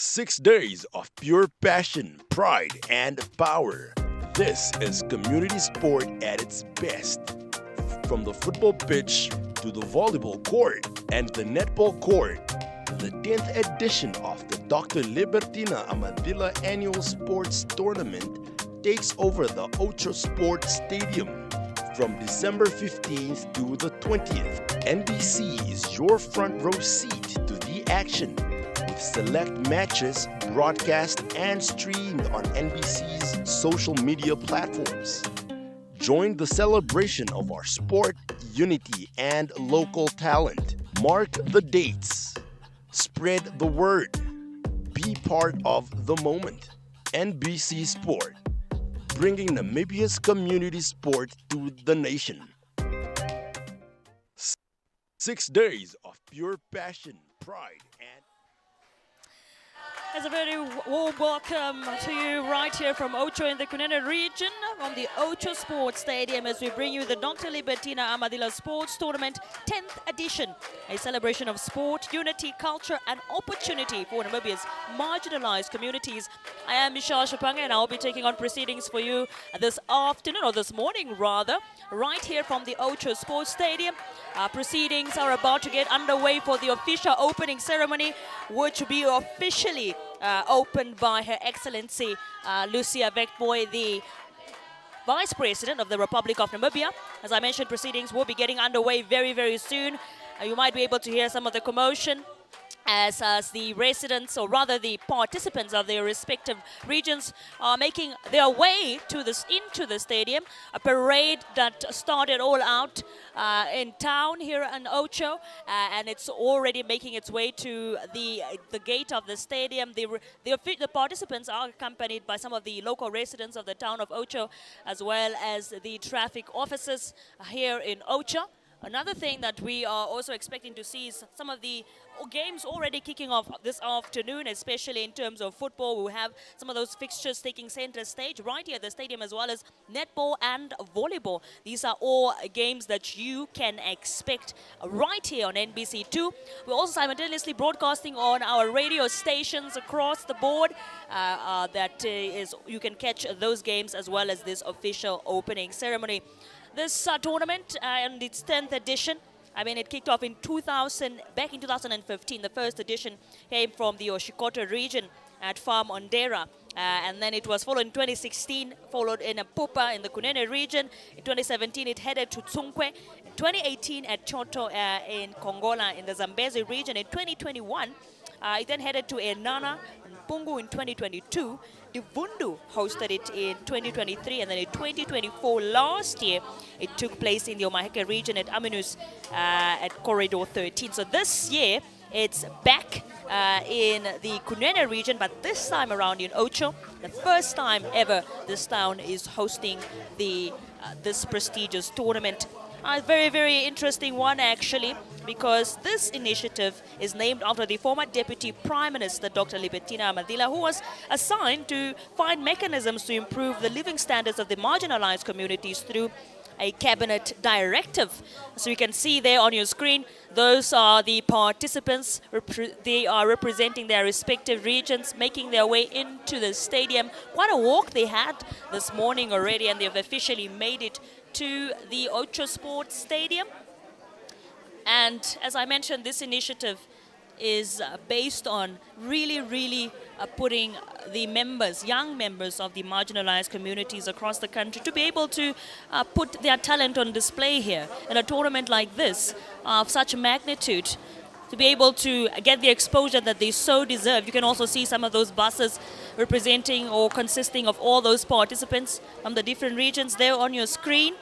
6 days of pure passion, pride, and power. This is community sport at its best. From the football pitch to the volleyball court and the netball court, the 10th edition of the Dr. Libertine Amathila Annual Sports Tournament takes over the Outjo Sports Stadium from December 15th to the 20th. NBC is your front row seat to the action, with select matches broadcast and streamed on NBC's social media platforms. Join the celebration of our sport, unity, and local talent. Mark the dates. Spread the word. Be part of the moment. NBC Sport, bringing Namibia's community sport to the nation. 6 days of pure passion, pride, and As a very warm welcome to you right here from Outjo in the Kunene region, from the Outjo Sports Stadium, as we bring you the Dr. Libertine Amathila Sports Tournament 10th edition, a celebration of sport, unity, culture and opportunity for Namibia's marginalized communities. I am Michelle Shapanga and I'll be taking on proceedings for you this afternoon, or this morning rather, right here from the Outjo Sports Stadium. Proceedings are about to get underway for the official opening ceremony, which will be officially opened by Her Excellency Lucia Vecboy, the Vice President of the Republic of Namibia. As I mentioned, proceedings will be getting underway very, very soon. You might be able to hear some of the commotion as the residents, or rather the participants of their respective regions, are making their way to into the stadium. A parade that started all out in town here in Outjo, and it's already making its way to the gate of the stadium. The participants are accompanied by some of the local residents of the town of Outjo, as well as the traffic officers here in Outjo. Another thing that we are also expecting to see is some of the games already kicking off this afternoon, especially in terms of football. We have some of those fixtures taking center stage right here at the stadium, as well as netball and volleyball. These are all games that you can expect right here on NBC2. We're also simultaneously broadcasting on our radio stations across the board. You can catch those games as well as this official opening ceremony. This tournament and its 10th edition, I mean, it kicked off in back in 2015. The first edition came from the Oshikoto region at Farm Ondera. And then it was followed in 2016, followed in Pupa in the Kunene region. In 2017, it headed to Tsunkwe. In 2018, at Choto in Kongola in the Zambezi region. In 2021, it then headed to Enana and Pungu in 2022. Divundu hosted it in 2023, and then in 2024, last year, it took place in the Omaheke region at Aminus at Corridor 13. So this year, it's back in the Kunene region, but this time around in Outjo, the first time ever this town is hosting this prestigious tournament. A very, very interesting one, actually, because this initiative is named after the former Deputy Prime Minister, Dr. Libertine Amathila, who was assigned to find mechanisms to improve the living standards of the marginalized communities through a cabinet directive. So you can see there on your screen, those are the participants. They are representing their respective regions, making their way into the stadium. Quite a walk they had this morning already, and they've officially made it to the Outjo Sports Stadium. And as I mentioned, this initiative is based on really putting the young members of the marginalized communities across the country to be able to put their talent on display here in a tournament like this of such magnitude, to be able to get the exposure that they so deserve. You can also see some of those buses representing or consisting of all those participants from the different regions there on your screen.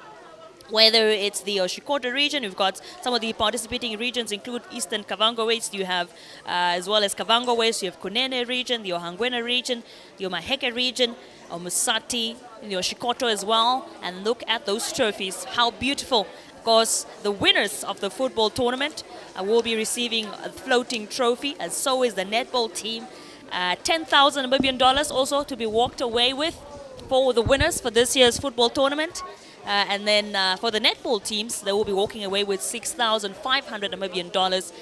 Whether it's the Oshikoto region, we've got some of the participating regions include Eastern Kavango West, you have as well as Kavango West, you have Kunene region, the Ohangwena region, the Omaheke region, Omusati, the Oshikoto as well. And look at those trophies, how beautiful. Of course, the winners of the football tournament will be receiving a floating trophy, and so is the netball team. 10,000 Namibian dollars also to be walked away with for the winners for this year's football tournament. And then for the netball teams, they will be walking away with $6,500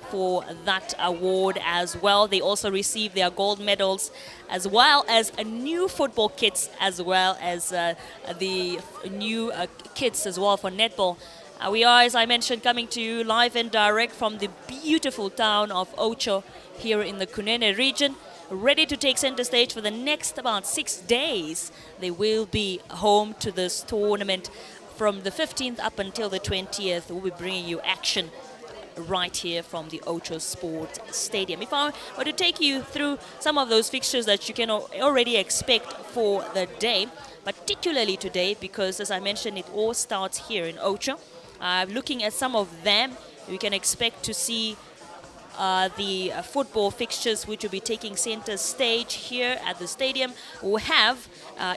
for that award as well. They also receive their gold medals, as well as a new football kits, as well as the new kits as well for netball. We are, as I mentioned, coming to you live and direct from the beautiful town of Outjo here in the Kunene region, ready to take center stage for the next about 6 days. They will be home to this tournament from the 15th up until the 20th. We'll be bringing you action right here from the Outjo Sports Stadium. If I were to take you through some of those fixtures that you can already expect for the day, particularly today, because as I mentioned, it all starts here in Outjo. Looking at some of them, we can expect to see the football fixtures which will be taking center stage here at the stadium. We'll have,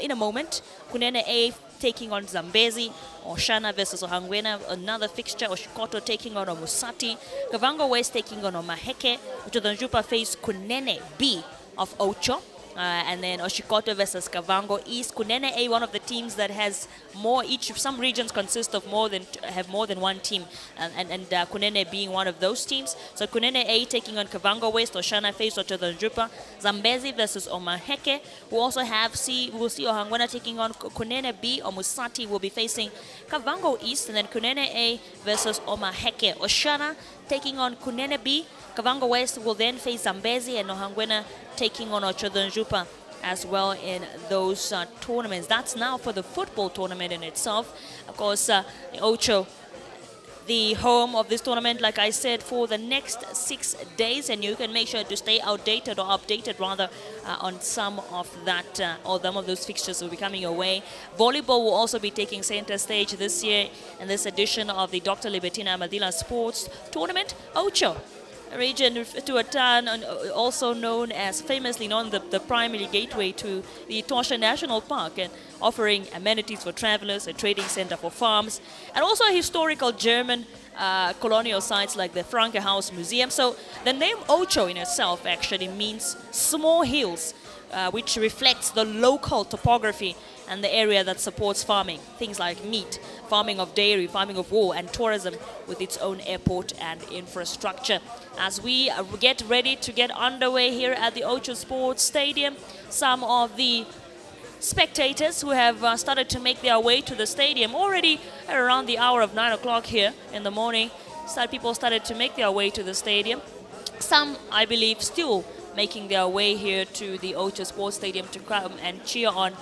in a moment, Kunene A taking on Zambezi, Oshana versus Ohangwena, another fixture, Oshikoto taking on Omusati, Kavango West taking on Omaheke, Utodonjupa face Kunene B of Outjo. And then Oshikoto versus Kavango East. Kunene A, one of the teams that has more. Some regions consist of more than one team, and Kunene being one of those teams. So Kunene A taking on Kavango West. Oshana face Otodonjupa. Zambezi versus Omaheke. We also we'll see Ohangwena taking on Kunene B. Omusati will be facing Kavango East, and then Kunene A versus Omaheke. Oshana taking on Kunene B. Kavango West will then face Zambezi, and Ohangwena taking on Otodonjupa as well in those tournaments. That's now for the football tournament in itself. Of course, Outjo, the home of this tournament, like I said, for the next 6 days, and you can make sure to stay updated rather on some of that or some of those fixtures will be coming your way. Volleyball will also be taking center stage this year in this edition of the Dr. Libertine Amathila Sports Tournament. Outjo region to a town also known as, famously known, the primary gateway to the Tosha National Park, and offering amenities for travelers, a trading center for farms, and also historical German colonial sites like the Franke House Museum. So the name Outjo in itself actually means small hills, which reflects the local topography and the area that supports farming, things like meat, farming of dairy, farming of wool, and tourism with its own airport and infrastructure. As we get ready to get underway here at the Outjo Sports Stadium, some of the spectators who have started to make their way to the stadium already at around the hour of 9 o'clock here in the morning. People started to make their way to the stadium. Some, I believe, still making their way here to the Outjo Sports Stadium to come and cheer on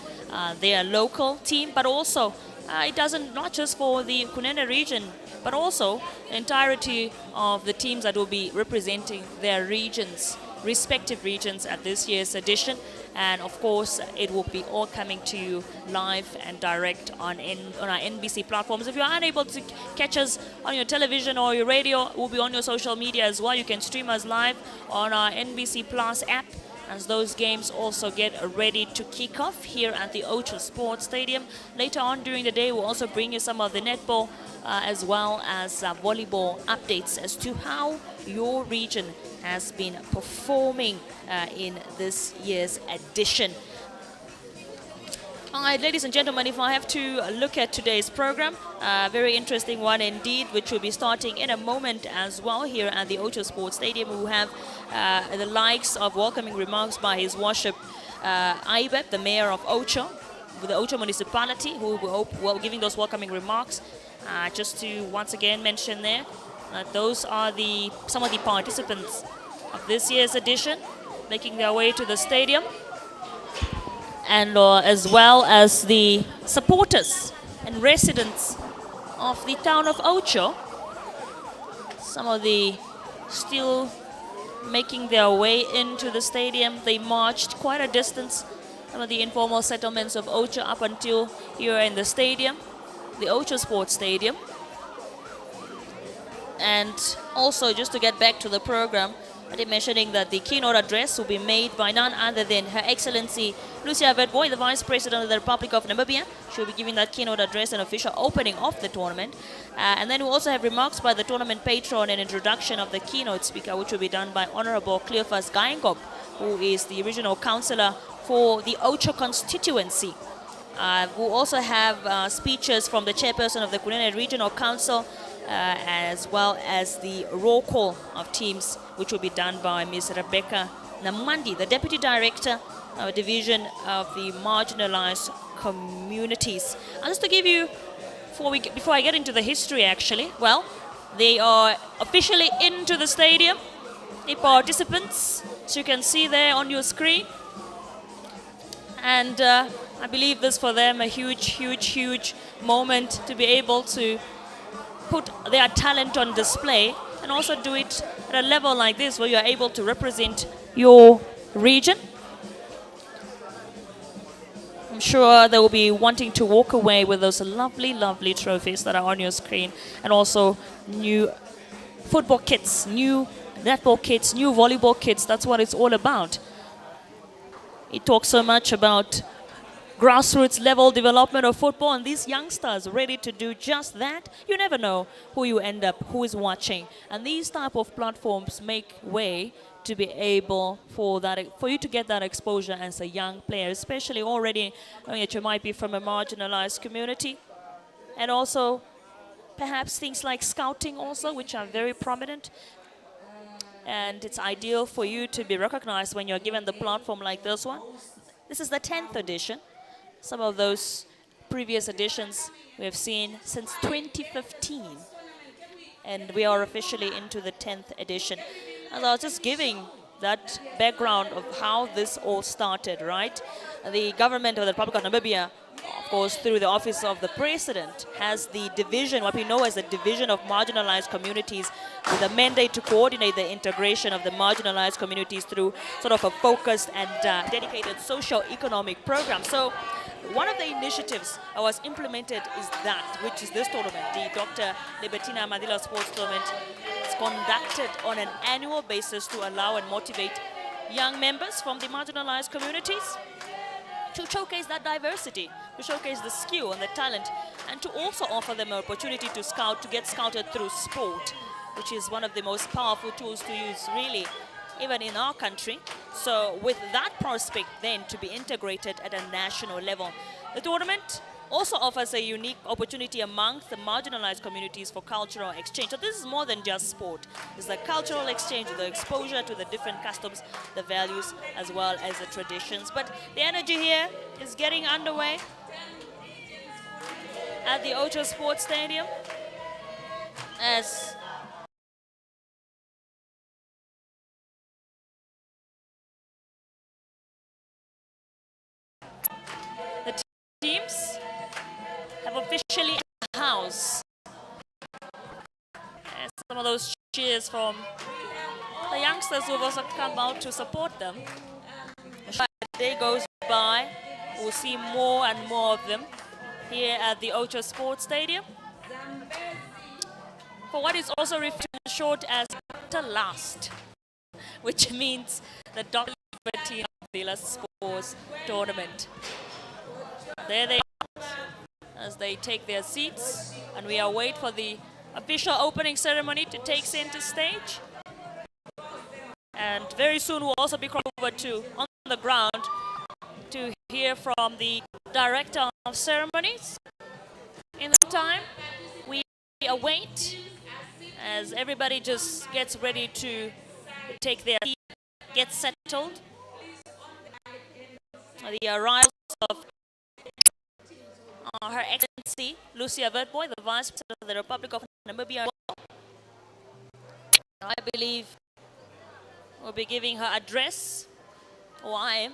their local team, but also it doesn't, not just for the Kunene region, but also the entirety of the teams that will be representing their regions, respective regions at this year's edition. And of course, it will be all coming to you live and direct on our NBC platforms. If you're unable to catch us on your television or your radio, we'll be on your social media as well. You can stream us live on our NBC Plus app, as those games also get ready to kick off here at the Outjo Sports Stadium. Later on during the day, we'll also bring you some of the netball as well as volleyball updates as to how your region has been performing in this year's edition. All right, ladies and gentlemen, if I have to look at today's program, a very interesting one indeed, which will be starting in a moment as well here at the Outjo Sports Stadium. We will have the likes of welcoming remarks by His Worship Aibeb, the Mayor of Outjo, the Outjo Municipality, who will be giving those welcoming remarks. Just to once again mention there, those are some of the participants of this year's edition making their way to the stadium, and as well as the supporters and residents of the town of Outjo. Some of the still making their way into the stadium. They marched quite a distance, some of the informal settlements of Outjo, up until here in the stadium, the Outjo Sports Stadium. And also, just to get back to the program, I did mentioning that the keynote address will be made by none other than Her Excellency Lucia Vedboy, the Vice President of the Republic of Namibia. She will be giving that keynote address and official opening of the tournament. And then we'll also have remarks by the tournament patron and introduction of the keynote speaker, which will be done by Honorable Cleophas Gaingop, who is the regional councillor for the Outjo constituency. We'll also have speeches from the chairperson of the Kunene Regional Council, as well as the roll call of teams, which will be done by Ms. Rebecca Namwandi, the Deputy Director of Division of the Marginalized Communities. And just to give you, before I get into the history actually, well, they are officially into the stadium, the participants, as you can see there on your screen. And I believe this for them a huge moment to be able to put their talent on display and also do it at a level like this where you're able to represent your region. I'm sure they will be wanting to walk away with those lovely trophies that are on your screen, and also new football kits, new netball kits, new volleyball kits. That's what it's all about. It talks so much about grassroots level development of football, and these youngsters ready to do just that. You never know who you end up, who is watching, and these type of platforms make way to be able for you to get that exposure as a young player, especially already knowing that you might be from a marginalized community, and also perhaps things like scouting also, which are very prominent. And it's ideal for you to be recognized when you're given the platform like this one. This is the 10th edition. Some of those previous editions we have seen since 2015. And we are officially into the 10th edition. And I was just giving that background of how this all started, right? The government of the Republic of Namibia, of course, through the Office of the President, has the division, what we know as the Division of Marginalized Communities, with a mandate to coordinate the integration of the marginalized communities through sort of a focused and dedicated socio-economic program. So one of the initiatives that was implemented is that, which is this tournament, the Dr. Libertine Amathila Sports Tournament. It's conducted on an annual basis to allow and motivate young members from the marginalized communities to showcase that diversity, to showcase the skill and the talent, and to also offer them an opportunity to scout, to get scouted through sport, which is one of the most powerful tools to use, really, even in our country. So with that prospect then to be integrated at a national level, the tournament also offers a unique opportunity amongst the marginalized communities for cultural exchange. So this is more than just sport. It's the cultural exchange, the exposure to the different customs, the values, as well as the traditions. But the energy here is getting underway at the Outjo Sports Stadium as the teams have officially a house. And some of those cheers from the youngsters who've also come out to support them. As the day goes by, we'll see more and more of them here at the Outjo Sports Stadium, for what is also referred to short as the last, which means the Dr. Libertine Amathila Sports Tournament. There they are as they take their seats, and we await for the official opening ceremony to take center stage. And very soon we'll also be crossed over to on the ground to hear from the Director of Ceremonies. In the meantime, we await as everybody just gets ready to take their seat, get settled. The arrival of Her Excellency Lucia Vertboy, the Vice President of the Republic of Namibia. I believe we'll be giving her address, or I am.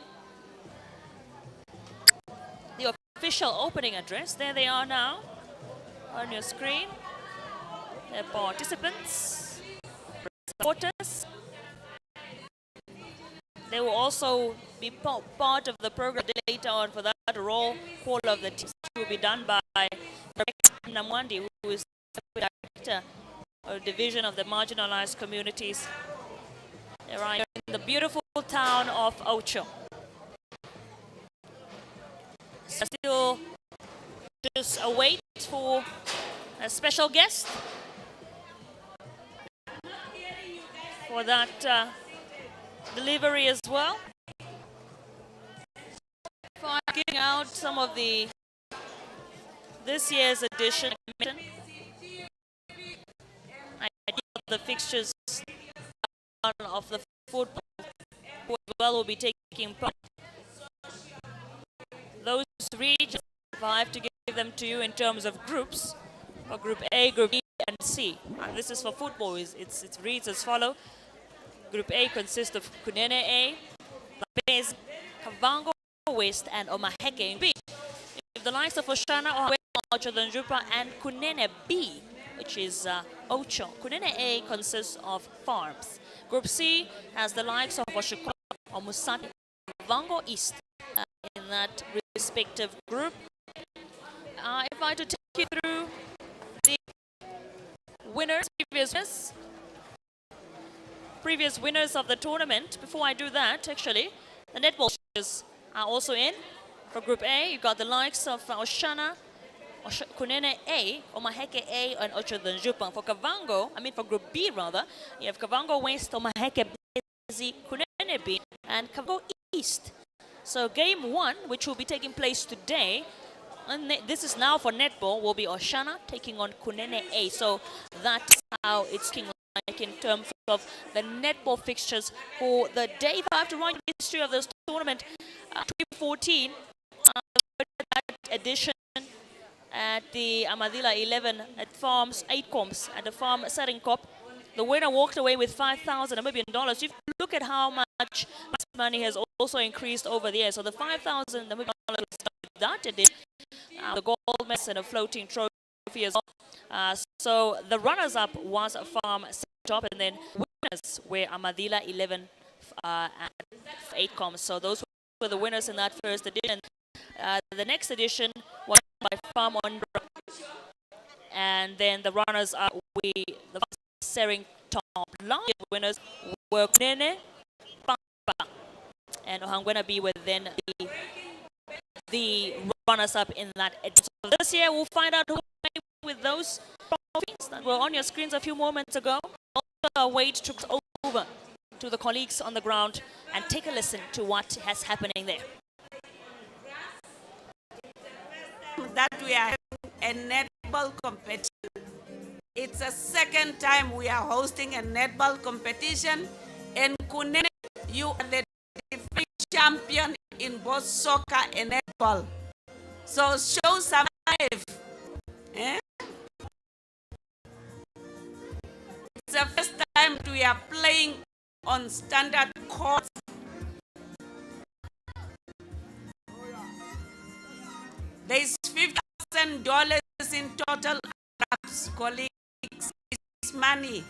The official opening address. There they are now on your screen. Their participants, supporters. They will also be part of the program later on for that roll call of the teams, which will be done by Rebecca Namwandi, who is the Director of Division of the Marginalized Communities. They're right in the beautiful town of Outjo. So still just await for a special guest for that delivery as well. Giving out out some of this year's edition. I did the fixtures of the football as well will be taking part. Those regions, if I have to give them to you in terms of groups, for Group A, Group B, and C. And this is for football. It reads as follows. Group A consists of Kunene A, Labez, Kavango West, and Omaheke B. If the likes of Oshana, Outjo, and Kunene B, which is Outjo. Kunene A consists of farms. Group C has the likes of Oshiko, Omusati, Kavango East in that respective group. If I had to take you through the previous winners of the tournament, before I do that, actually, the netball players are also in. For Group A, you got the likes of Oshana, Kunene A, Omaheke A, and Outjo. For Group B rather, you have Kavango West, Omaheke B, Kunene B, and Kavango East. So game 1, which will be taking place today, and this is now for netball, will be Oshana taking on Kunene A. So that's how it's looking like in terms of the netball fixtures for the day. If I have to write the history of this tournament, 2014, that edition at the Amathila 11 at Farms 8 comps at the farm setting cop, the winner walked away with $5,000 Namibian. If you look at how much money has also increased over the years, so the $5,000 Namibian that edition, the gold medal and a floating trophy as well. So the runners-up was a farm top, and then winners were Amathila 11 at 8 comps. So those were the winners in that first edition. The next edition was by Farm on, and then the runners-up the Sering top. Last year's winners were Kunene, Papa, and Ohangwena B were then the runners-up in that edition. So this year we'll find out who with those trophies that were on your screens a few moments ago. Also wait to over to the colleagues on the ground and take a listen to what has happening there. That we are a netball competition. It's the second time we are hosting a netball competition, and Kunene, you are the defending champion in both soccer and netball. So show some life. Eh? It's the first time we are playing on standard courts. There is $50,000 in total, colleagues. It's money.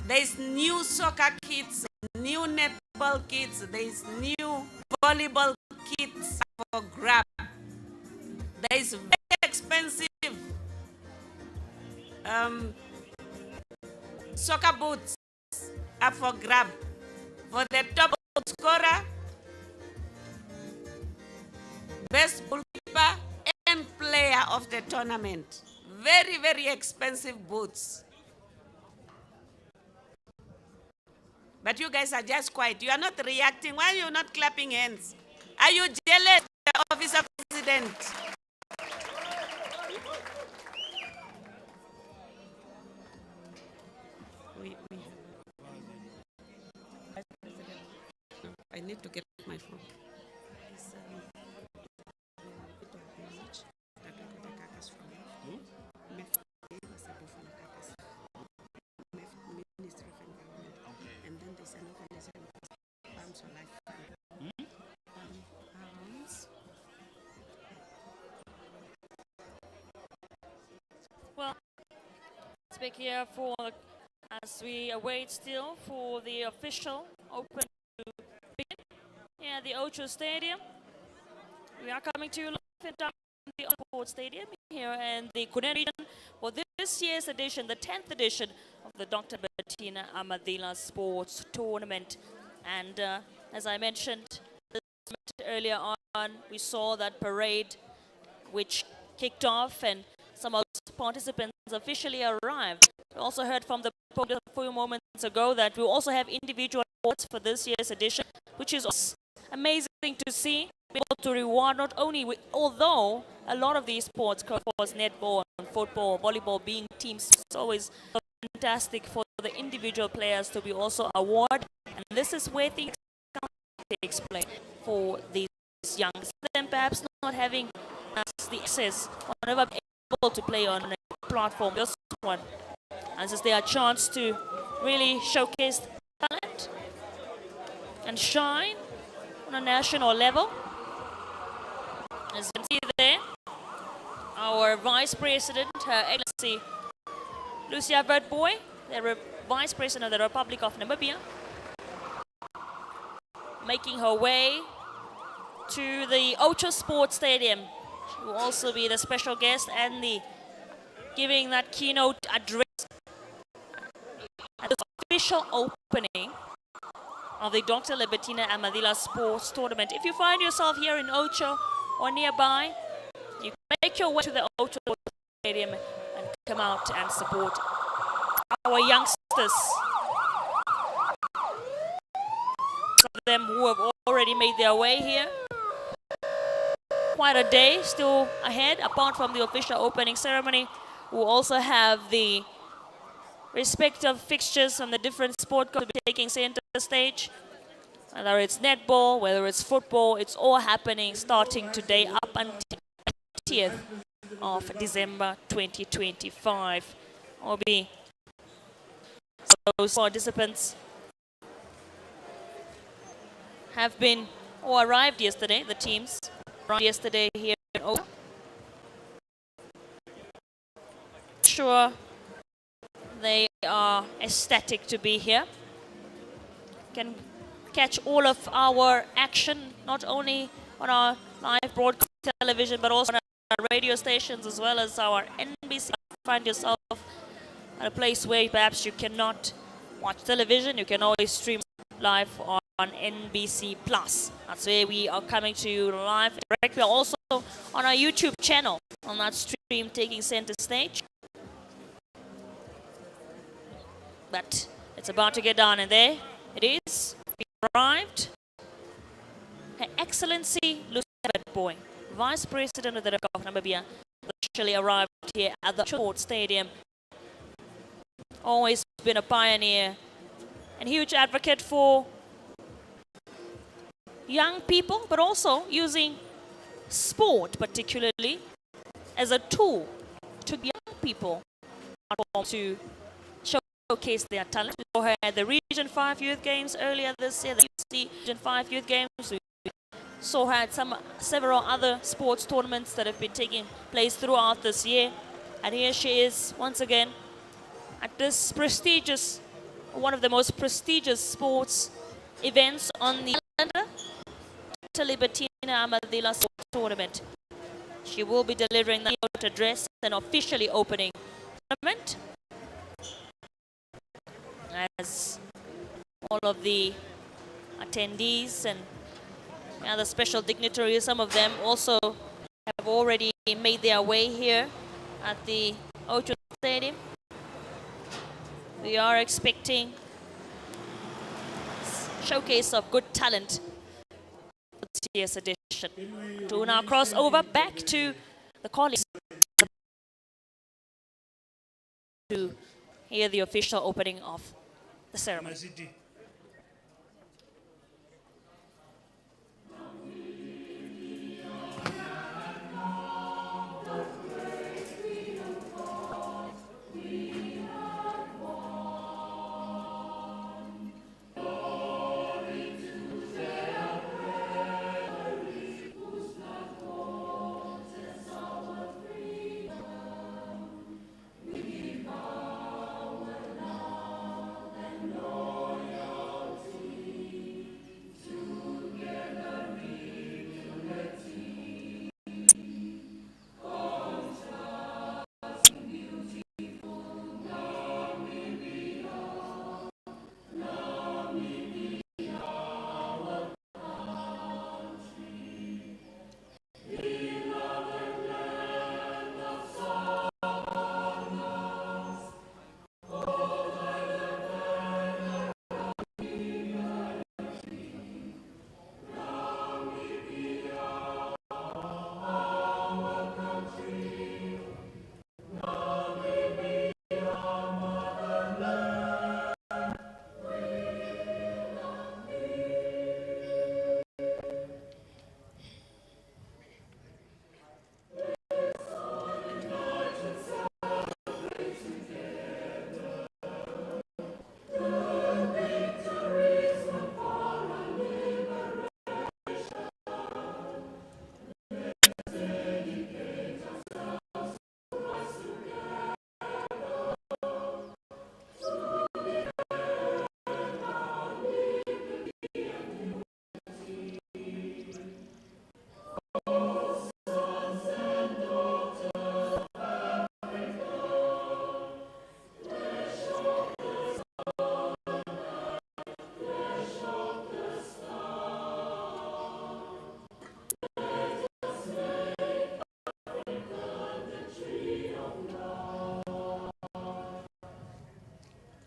There is new soccer kits, new netball kits. There is new volleyball kits for grab. There is very expensive soccer boots up for grab for the top scorer, best goalkeeper, and player of the tournament. Very, very expensive boots. But you guys are just quiet. You are not reacting. Why are you not clapping hands? Are you jealous, the office of president? I need to get my phone. Well, speak here for as we await still for the official open to begin here at the Outjo Stadium. We are coming to you live and direct from the Outjo Stadium here in the Kunene region for this year's edition, the 10th edition of the Dr. Libertine Amathila Sports Tournament. And as I mentioned earlier on, we saw that parade which kicked off, and some of the participants officially arrived. We also heard from the podium a few moments ago that we also have individual awards for this year's edition, which is amazing to see. be able to reward not only, although a lot of these sports, of course, netball, football, volleyball, being teams, it's always fantastic for the individual players to be also awarded. And this is where things takes place for these youngsters. Them perhaps not having the access or never able to play on a platform. This one, and this is their chance to really showcase talent and shine on a national level. As you can see there, our Vice President, Her Excellency Lucia Verdboy, the Vice President of the Republic of Namibia, making her way to the Outjo Sports Stadium. She will also be the special guest and giving that keynote address at the official opening of the Dr. Libertine Amathila Sports Tournament. If you find yourself here in Outjo or nearby, you can make your way to the Outjo Stadium and come out and support our youngsters. Some of them who have already made their way here. Quite a day still ahead, apart from the official opening ceremony. We'll also have the respective fixtures from the different sport taking center stage. Whether it's netball, whether it's football, it's all happening starting today up until 20th of December 2025. Those participants have been or arrived yesterday, the teams arrived yesterday here in Outjo. Sure, they are ecstatic to be here. Can catch all of our action, not only on our live broadcast television, but also on our radio stations, as well as our NBC. Find yourself at a place where perhaps you cannot watch television, you can always stream live on NBC Plus. That's where we are coming to you live. We are also on our YouTube channel, on that stream taking center stage. But it's about to get down, and there it is. We arrived. Her Excellency Lucia Verdboy, Vice President of the Republic of Namibia, officially arrived here at the Sports Stadium. Always been a pioneer and huge advocate for young people, but also using sport particularly as a tool to young people to showcase their talent. We saw her at the Region 5 Youth Games earlier this year, the Region 5 Youth Games. We saw her at several other sports tournaments that have been taking place throughout this year. And here she is once again at this prestigious, one of the most prestigious sports events on the calendar, the Libertine Amathila Sports Tournament. She will be delivering the address and officially opening the tournament, as all of the attendees and other special dignitaries, some of them also have already made their way here at the Outjo Stadium. We are expecting a showcase of good talent for this year's edition. To now cross over back to the colleagues to hear the official opening of the ceremony.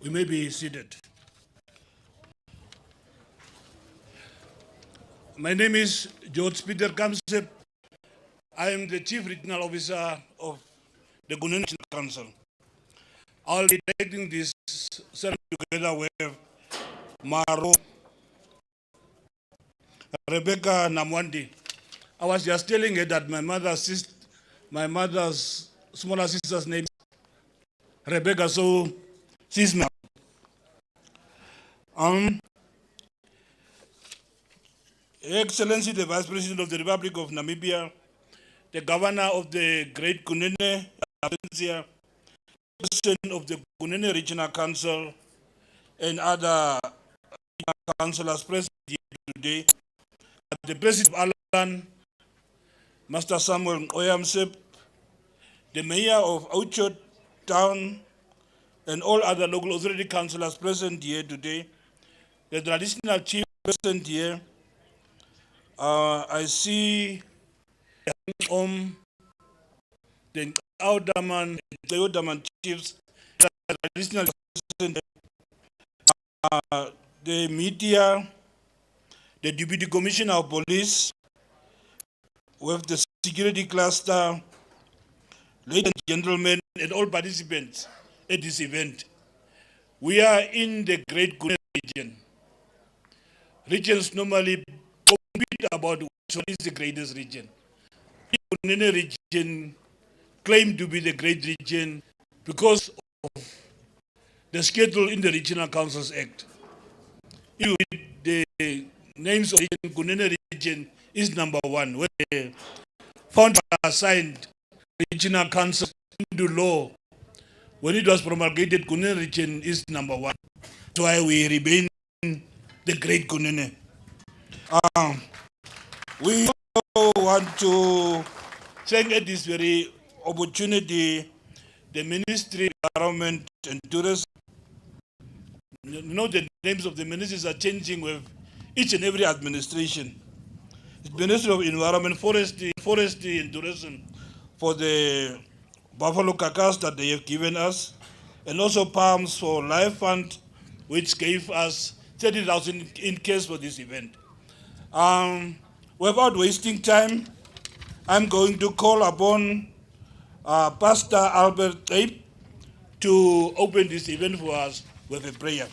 We may be seated. My name is George Peter Kamsep. I am the Chief Regional Officer of the Gunene National Council. I'll be directing this ceremony together with Maro, Rebecca Namwandi. I was just telling her that my mother's smaller sister's name is Rebecca, so she's my Excellency, the Vice President of the Republic of Namibia, the Governor of the Great Gunene Province, President of the Gunene Regional Council, and other councillors present here today, the President of Alan, Master Samuel Oyamsep, the Mayor of Outjo Town, and all other local authority councillors present here today, the traditional chief present here. I see the Outdaman, the Outdaman chiefs, the traditional present, the media, the Deputy Commissioner of Police, with the security cluster, ladies and gentlemen, and all participants at this event. We are in the Great Gunene region. Regions normally compete about which one is the greatest region. The Gunene region claimed to be the great region because of the schedule in the Regional Councils Act. The names of the Gunene region is number 1, where the founder assigned Regional Council into law. When it was promulgated, Gunene region is number 1. That's why we remain the Great Gunene. We also want to thank at this very opportunity the Ministry of Environment and Tourism. You know, the names of the ministries are changing with each and every administration. The Ministry of Environment, Forestry and Tourism for the buffalo carcass that they have given us, and also Palms for Life Fund, which gave us 30,000 in case for this event. Without wasting time, I'm going to call upon Pastor Albert Ape to open this event for us with a prayer.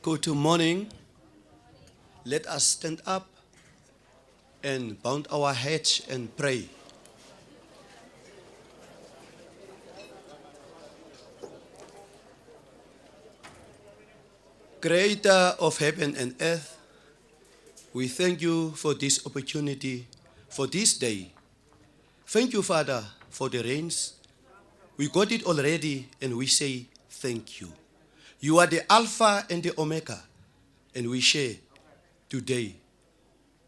Good morning. Let us stand up and bow our heads and pray. Creator of heaven and earth, we thank you for this opportunity, for this day. Thank you, Father, for the rains. We got it already and we say thank you. You are the Alpha and the Omega, and we share today.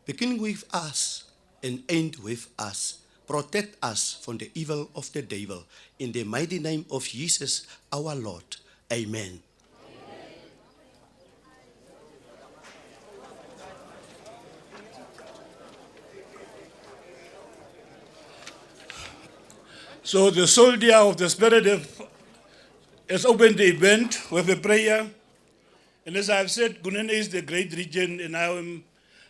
Begin with us and end with us. Protect us from the evil of the devil. In the mighty name of Jesus, our Lord. Amen. So the soldier of the Spirit has opened the event with a prayer. And as I've said, Gunene is the great region, and I am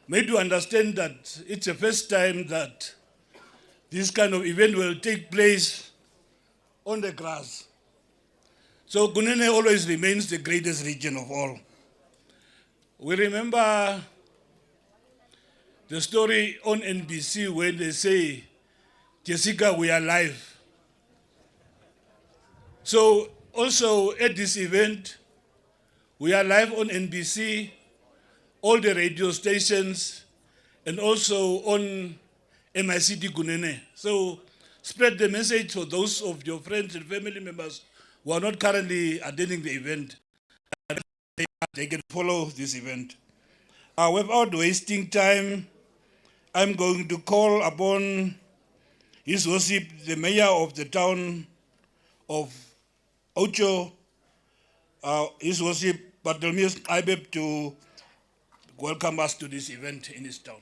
made to understand that it's the first time that this kind of event will take place on the grass. So Gunene always remains the greatest region of all. We remember the story on NBC when they say, Jessica, we are live. So also at this event, we are live on NBC, all the radio stations, and also on MICT Gunene. So spread the message for those of your friends and family members who are not currently attending the event. They can follow this event. Without wasting time, I'm going to call upon His Worship, the Mayor of the town of Outjo, His Worship Bartholomew Ibeb, to welcome us to this event in his town.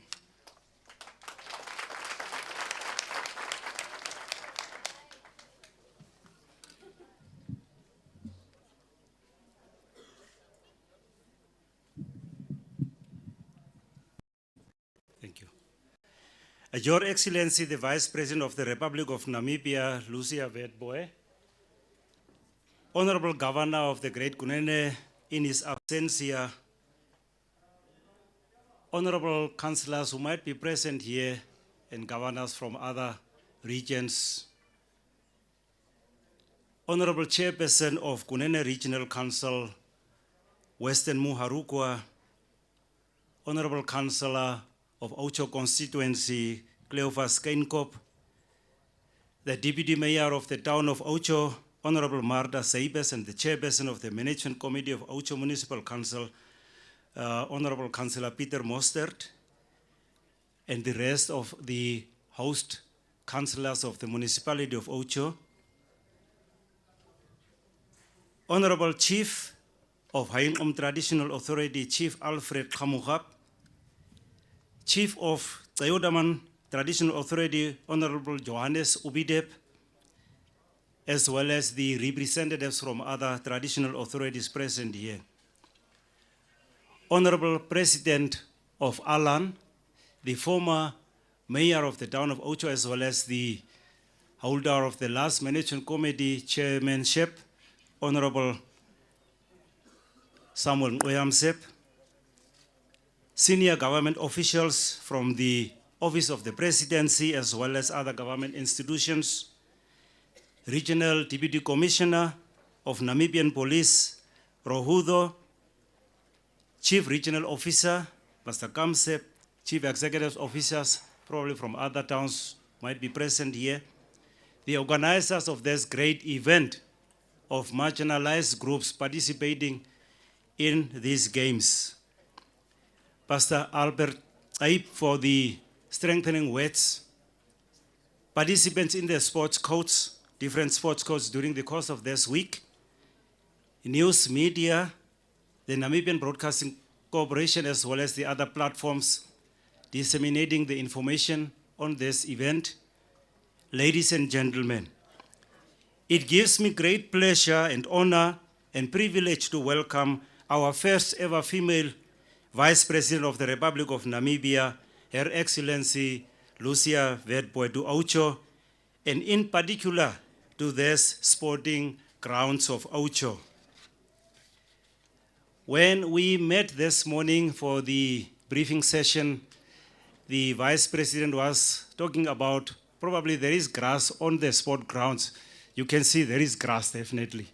Thank you. Your Excellency, the Vice President of the Republic of Namibia, Lucia Wetboy, Honorable Governor of the Great Kunene in his absentia, Honorable Councillors who might be present here and governors from other regions, Honorable Chairperson of Kunene Regional Council, Western Muharukwa, Honorable Councillor of Outjo constituency, Cleophas Keinkop, the Deputy Mayor of the town of Outjo, Honorable Marta Seibes, and the Chairperson of the Management Committee of Outjo Municipal Council, Honorable Councillor Peter Mostert, and the rest of the host councillors of the municipality of Outjo, Honorable Chief of Haingom Traditional Authority, Chief Alfred Kamugap, Chief of Tsayodaman Traditional Authority, Honorable Johannes Ubidep, as well as the representatives from other traditional authorities present here. Honorable President of Alan, the former Mayor of the town of Outjo, as well as the holder of the last Management Committee Chairmanship, Honorable Samuel Nguyamsep, senior government officials from the Office of the Presidency as well as other government institutions, Regional Deputy Commissioner of Namibian Police, Rohudo, Chief Regional Officer, Mr. Kamsep, Chief Executive Officers, probably from other towns might be present here, the organizers of this great event of marginalized groups participating in these games. Pastor Albert Aib for the strengthening words, participants in the sports courts, different sports courts during the course of this week, news media, the Namibian Broadcasting Corporation, as well as the other platforms disseminating the information on this event. Ladies and gentlemen, it gives me great pleasure and honor and privilege to welcome our first ever female Vice President of the Republic of Namibia, Her Excellency Lucia Wetboy to Outjo, and in particular to this sporting grounds of Outjo. When we met this morning for the briefing session, the Vice President was talking about probably there is grass on the sport grounds. You can see there is grass, definitely.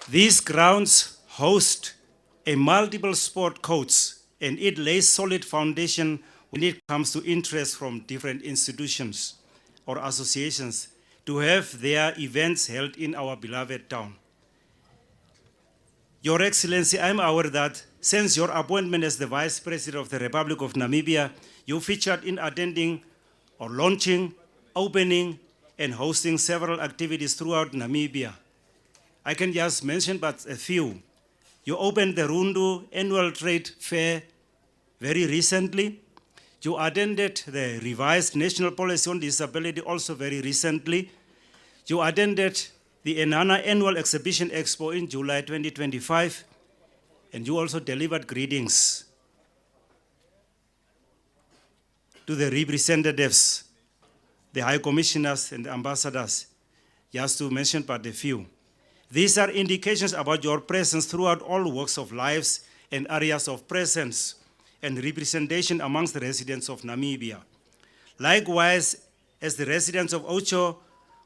These grounds host a multiple sport courts, and it lays solid foundation when it comes to interest from different institutions or associations to have their events held in our beloved town. Your Excellency, I'm aware that since your appointment as the Vice President of the Republic of Namibia, you featured in attending or launching, opening, and hosting several activities throughout Namibia. I can just mention but a few. You opened the Rundu Annual Trade Fair very recently. You attended the revised National Policy on Disability also very recently. You attended the Enana Annual Exhibition Expo in July 2025, and you also delivered greetings to the representatives, the High Commissioners and the ambassadors, just to mention but a few. These are indications about your presence throughout all walks of lives and areas of presence and representation amongst the residents of Namibia. Likewise, as the residents of Outjo,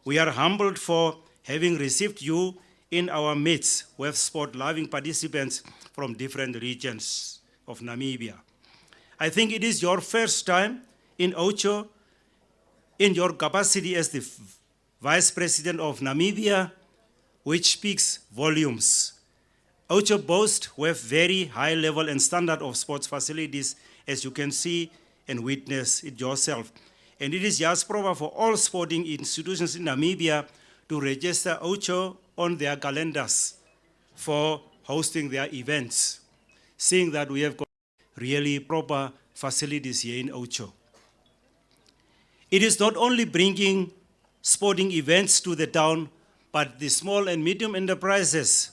we are humbled for having received you in our midst with sport-loving participants from different regions of Namibia. I think it is your first time in Outjo in your capacity as the Vice President of Namibia, which speaks volumes. Outjo boasts with very high level and standard of sports facilities, as you can see and witness it yourself. And it is just proper for all sporting institutions in Namibia to register Outjo on their calendars for hosting their events, seeing that we have got really proper facilities here in Outjo. It is not only bringing sporting events to the town, but the small and medium enterprises,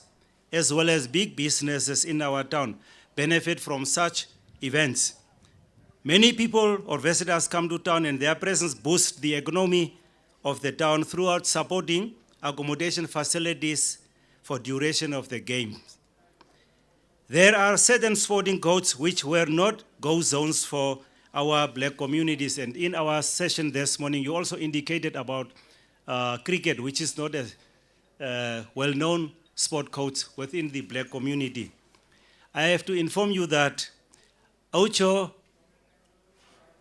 as well as big businesses in our town, benefit from such events. Many people or visitors come to town, and their presence boosts the economy of the town throughout supporting accommodation facilities for duration of the games. There are certain sporting codes which were not go zones for our black communities, and in our session this morning, you also indicated about cricket, which is not a well-known sport code within the black community. I have to inform you that Outjo,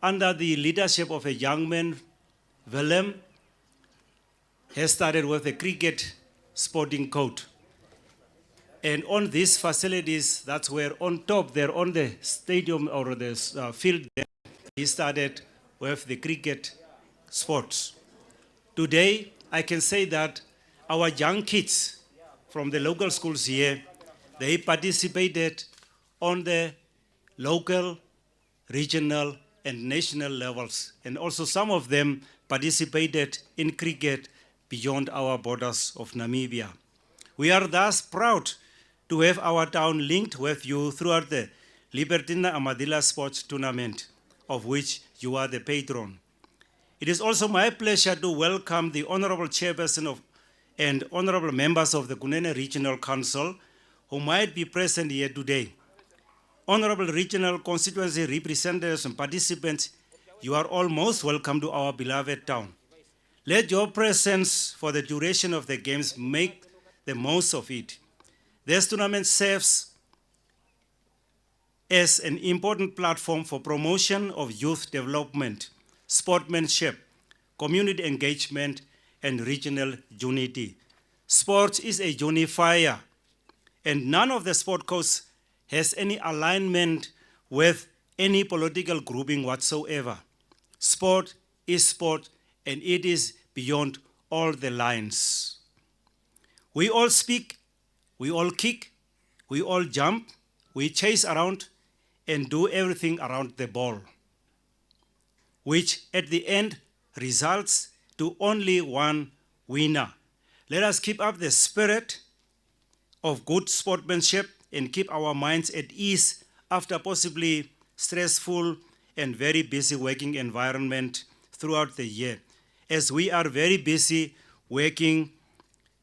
under the leadership of a young man, Willem, has started with a cricket sporting code. And on these facilities, that's where on top there, on the stadium or the field there, he started with the cricket sports. Today, I can say that our young kids from the local schools here, they participated on the local, regional, and national levels. And also some of them participated in cricket beyond our borders of Namibia. We are thus proud to have our town linked with you throughout the Libertine Amathila Sports Tournament, of which you are the patron. It is also my pleasure to welcome the Honorable Chairperson and Honorable members of the Kunene Regional Council who might be present here today. Honorable Regional Constituency representatives and participants, you are all most welcome to our beloved town. Let your presence for the duration of the games make the most of it. This tournament serves as an important platform for promotion of youth development, sportsmanship, community engagement, and regional unity. Sports is a unifier, and none of the sport codes has any alignment with any political grouping whatsoever. Sport is sport, and it is beyond all the lines. We all speak, we all kick, we all jump, we chase around, and do everything around the ball, which at the end results to only one winner. Let us keep up the spirit of good sportsmanship and keep our minds at ease after possibly stressful and very busy working environment throughout the year. As we are very busy working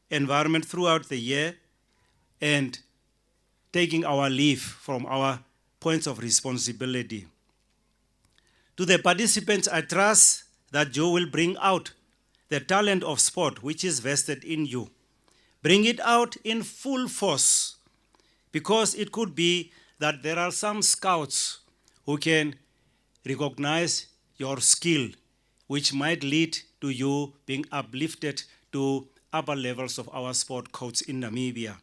environment throughout the year and taking our leave from our points of responsibility. To the participants, I trust that you will bring out the talent of sport which is vested in you. Bring it out in full force, because it could be that there are some scouts who can recognize your skill, which might lead to you being uplifted to upper levels of our sport codes in Namibia.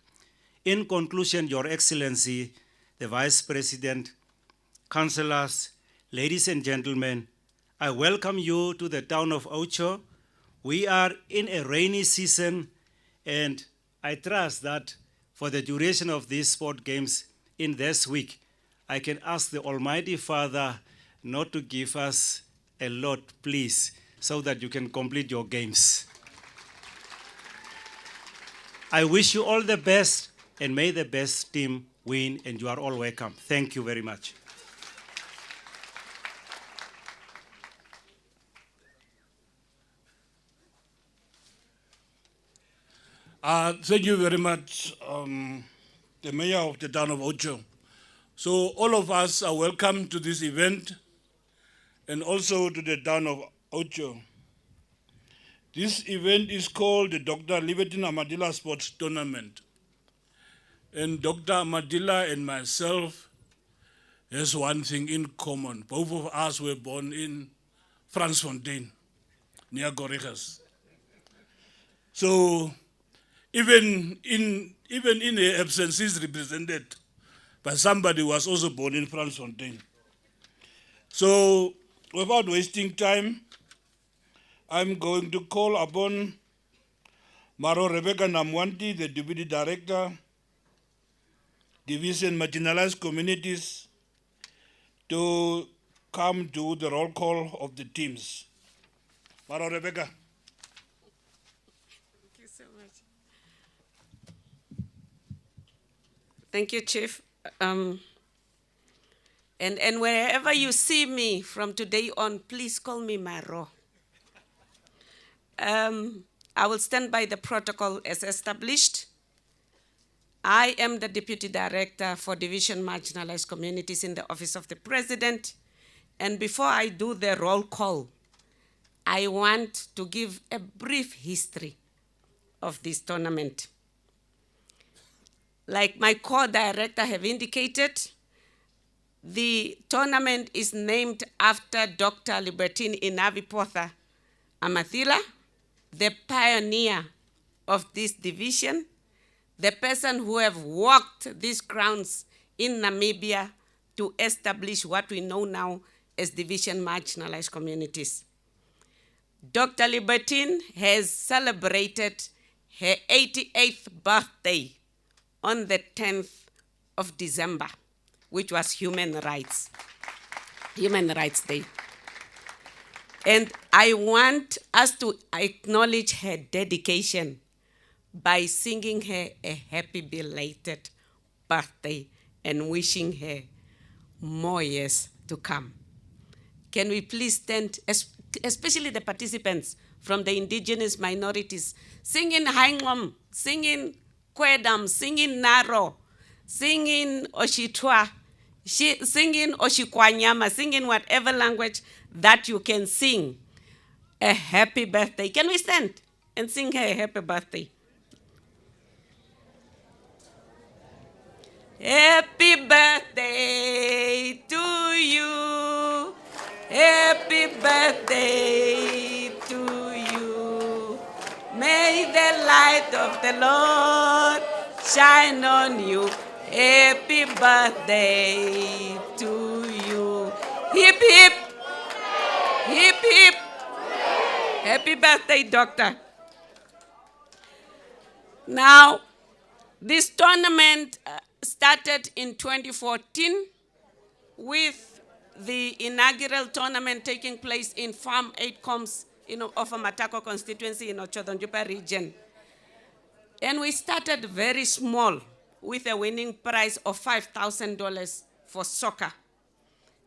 In conclusion, Your Excellency, the Vice President, councillors, ladies and gentlemen, I welcome you to the town of Outjo. We are in a rainy season, and I trust that for the duration of these sport games in this week, I can ask the Almighty Father not to give us a lot, please, so that you can complete your games. I wish you all the best, and may the best team win, and you are all welcome. Thank you very much. Thank you very much, the mayor of the town of Outjo. So all of us are welcome to this event and also to the town of Outjo. This event is called the Dr. Libertine Amathila Sports Tournament. And Dr. Amathila and myself has one thing in common. Both of us were born in Fransfontein, near Gorigas. So even in her absence, she's represented by somebody who was also born in Fransfontein. So without wasting time, I'm going to call upon Maro Rebecca Namwanti, the Deputy Director division marginalized communities to come to the roll call of the teams. Mara Rebecca. Thank you so much. Thank you, Chief. And wherever you see me from today on, please call me Maro. I will stand by the protocol as established. I am the Deputy Director for Division Marginalized Communities in the Office of the President. And before I do the roll call, I want to give a brief history of this tournament. Like my co-director have indicated, the tournament is named after Dr. Libertine Amathila, the pioneer of this division, the person who have walked these grounds in Namibia to establish what we know now as Division Marginalized Communities. Dr. Libertine has celebrated her 88th birthday on the 10th of December, which was Human Rights Day. And I want us to acknowledge her dedication by singing her a happy belated birthday and wishing her more years to come. Can we please stand, especially the participants from the indigenous minorities, singing Haingom, singing Kwedam, singing Naro, singing Oshitwa, singing Oshikwanyama, singing whatever language that you can sing a happy birthday. Can we stand and sing her a happy birthday? Happy birthday to you. Happy birthday to you. May the light of the Lord shine on you. Happy birthday to you. Hip, hip. Hip, hip. Happy birthday, Doctor. Now, this tournament started in 2014 with the inaugural tournament taking place in Farm 8 Coms of Matako constituency in Outjo region. And we started very small with a winning prize of $5,000 for soccer.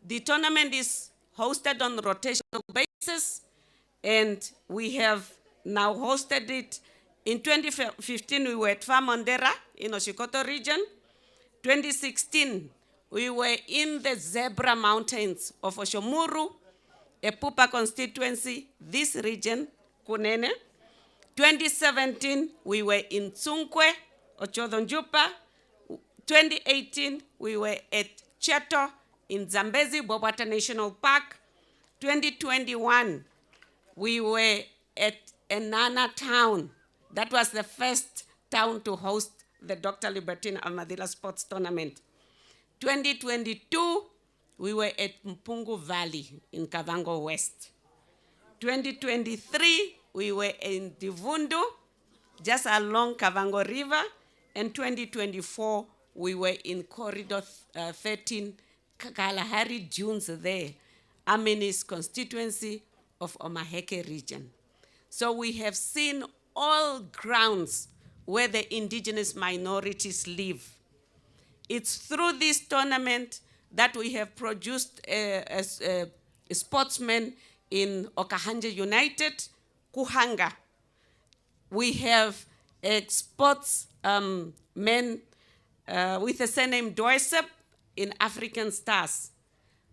The tournament is hosted on a rotational basis, and we have now hosted it. In 2015, we were at Farm Ondera in Oshikoto region. 2016, we were in the Zebra Mountains of Oshomuru, Epupa constituency, this region, Kunene. 2017, we were in Tsunkwe, Ochodonjupa. 2018, we were at Cheto in Zambezi, Bobata National Park. 2021, we were at Enana town. That was the first town to host the Dr. Libertine Amathila Sports Tournament. 2022, we were at Mpungu Valley in Kavango West. 2023, we were in Divundu, just along Kavango River. And 2024, we were in Corridor 13, Kalahari Dunes there, Amini's constituency of Omaheke region. So we have seen all grounds where the indigenous minorities live. It's through this tournament that we have produced a sportsman in Okahanja United, Kuhanga. We have a sportsman with a surname Doisep in African Stars.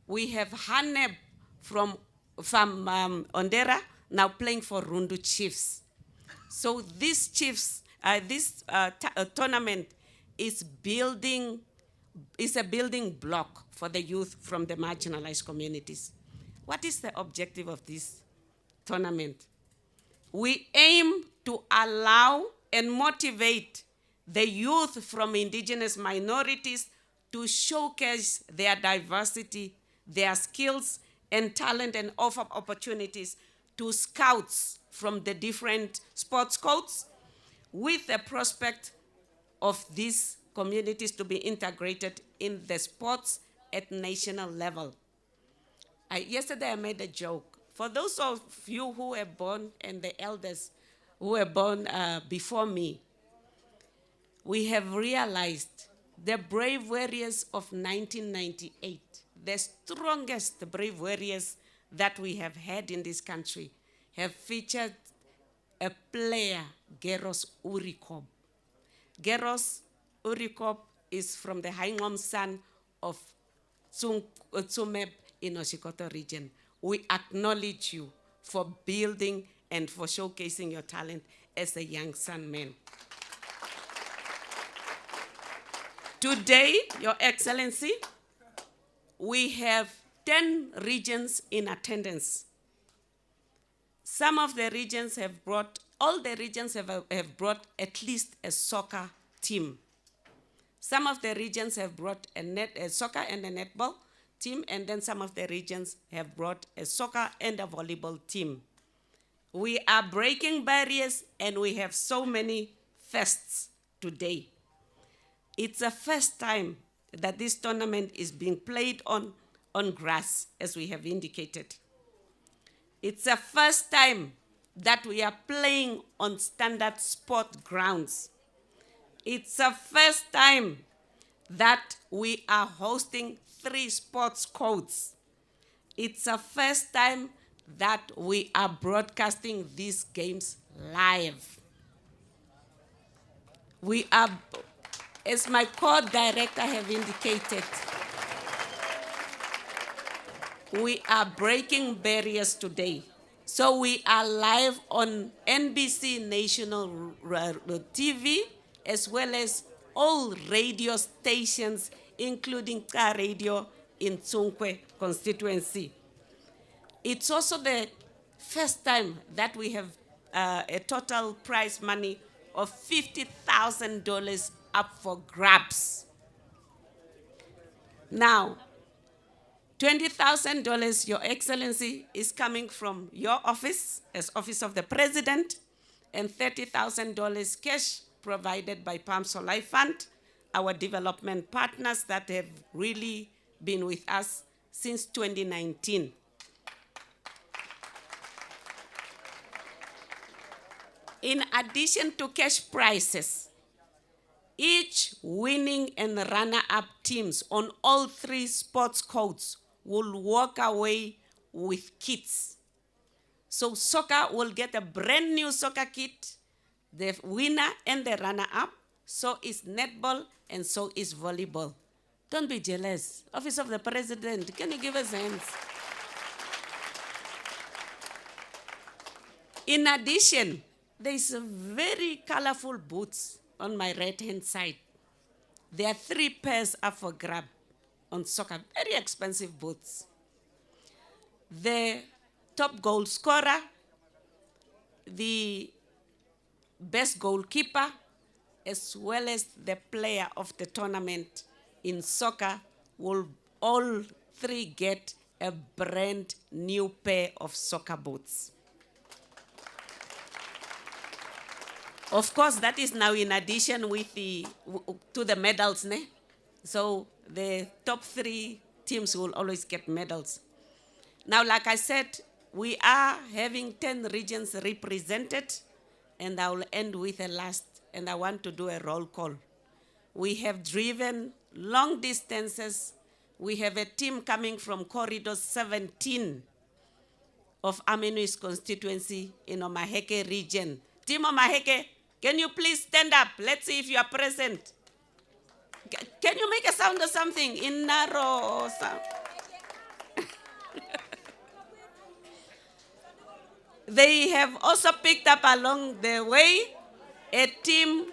We have Haneb from Ondera, now playing for Rundu Chiefs. So these Chiefs, this tournament is a building block for the youth from the marginalized communities. What is the objective of this tournament? We aim to allow and motivate the youth from indigenous minorities to showcase their diversity, their skills and talent, and offer opportunities to scouts from the different sports codes with the prospect of this communities to be integrated in the sports at national level. Yesterday I made a joke. For those of you who were born and the elders who were born before me, we have realized the brave warriors of 1998, the strongest brave warriors that we have had in this country, have featured a player, Geros Urikop. Geros Urikop is from the Haingom son of Tsumeb in Oshikoto region. We acknowledge you for building and for showcasing your talent as a young son man. Today, Your Excellency, we have 10 regions in attendance. Some of the regions have brought, all the regions have brought at least a soccer team. Some of the regions have brought a soccer and a netball team, and then some of the regions have brought a soccer and a volleyball team. We are breaking barriers, and we have so many firsts today. It's the first time that this tournament is being played on grass, as we have indicated. It's the first time that we are playing on standard sport grounds. It's the first time that we are hosting 3 sports codes. It's the first time that we are broadcasting these games live. We are, as my co-director have indicated, we are breaking barriers today. So we are live on NBC National TV, as well as all radio stations, including Ka Radio in Tsunkwe constituency. It's also the first time that we have a total prize money of $50,000 up for grabs. Now, $20,000, Your Excellency, is coming from your office as Office of the President, and $30,000 cash provided by Palm Solar Fund, our development partners that have really been with us since 2019. In addition to cash prizes, each winning and runner-up teams on all 3 sports codes will walk away with kits. So soccer will get a brand new soccer kit, the winner and the runner-up. So is netball and so is volleyball. Don't be jealous. Office of the President, can you give us hands? In addition, there is a very colorful boots on my right-hand side. There are 3 pairs up for grab on soccer, very expensive boots. The top goal scorer, the best goalkeeper, as well as the player of the tournament in soccer will all 3 get a brand new pair of soccer boots. Of course, that is now in addition with to the medals, ne? So the top 3 teams will always get medals. Now, like I said, we are having 10 regions represented, and I will end with a last, and I want to do a roll call. We have driven long distances. We have a team coming from Corridor 17 of Aminui's constituency in Omaheke region. Team Omaheke, can you please stand up? Let's see if you are present. Can you make a sound or something? In Naro or something? They have also picked up along the way a team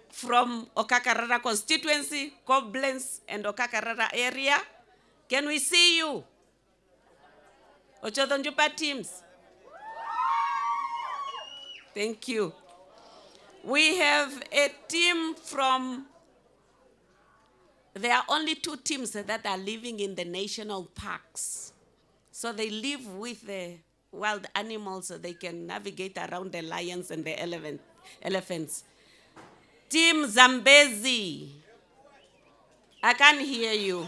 from Okakarara constituency, Koblenz and Okakarara area. Can we see you? Ochodonjupa teams. Thank you. We have a team from, there are only 2 teams that are living in the national parks. So they live with the wild animals so they can navigate around the lions and the elephants. Team Zambezi. I can't hear you.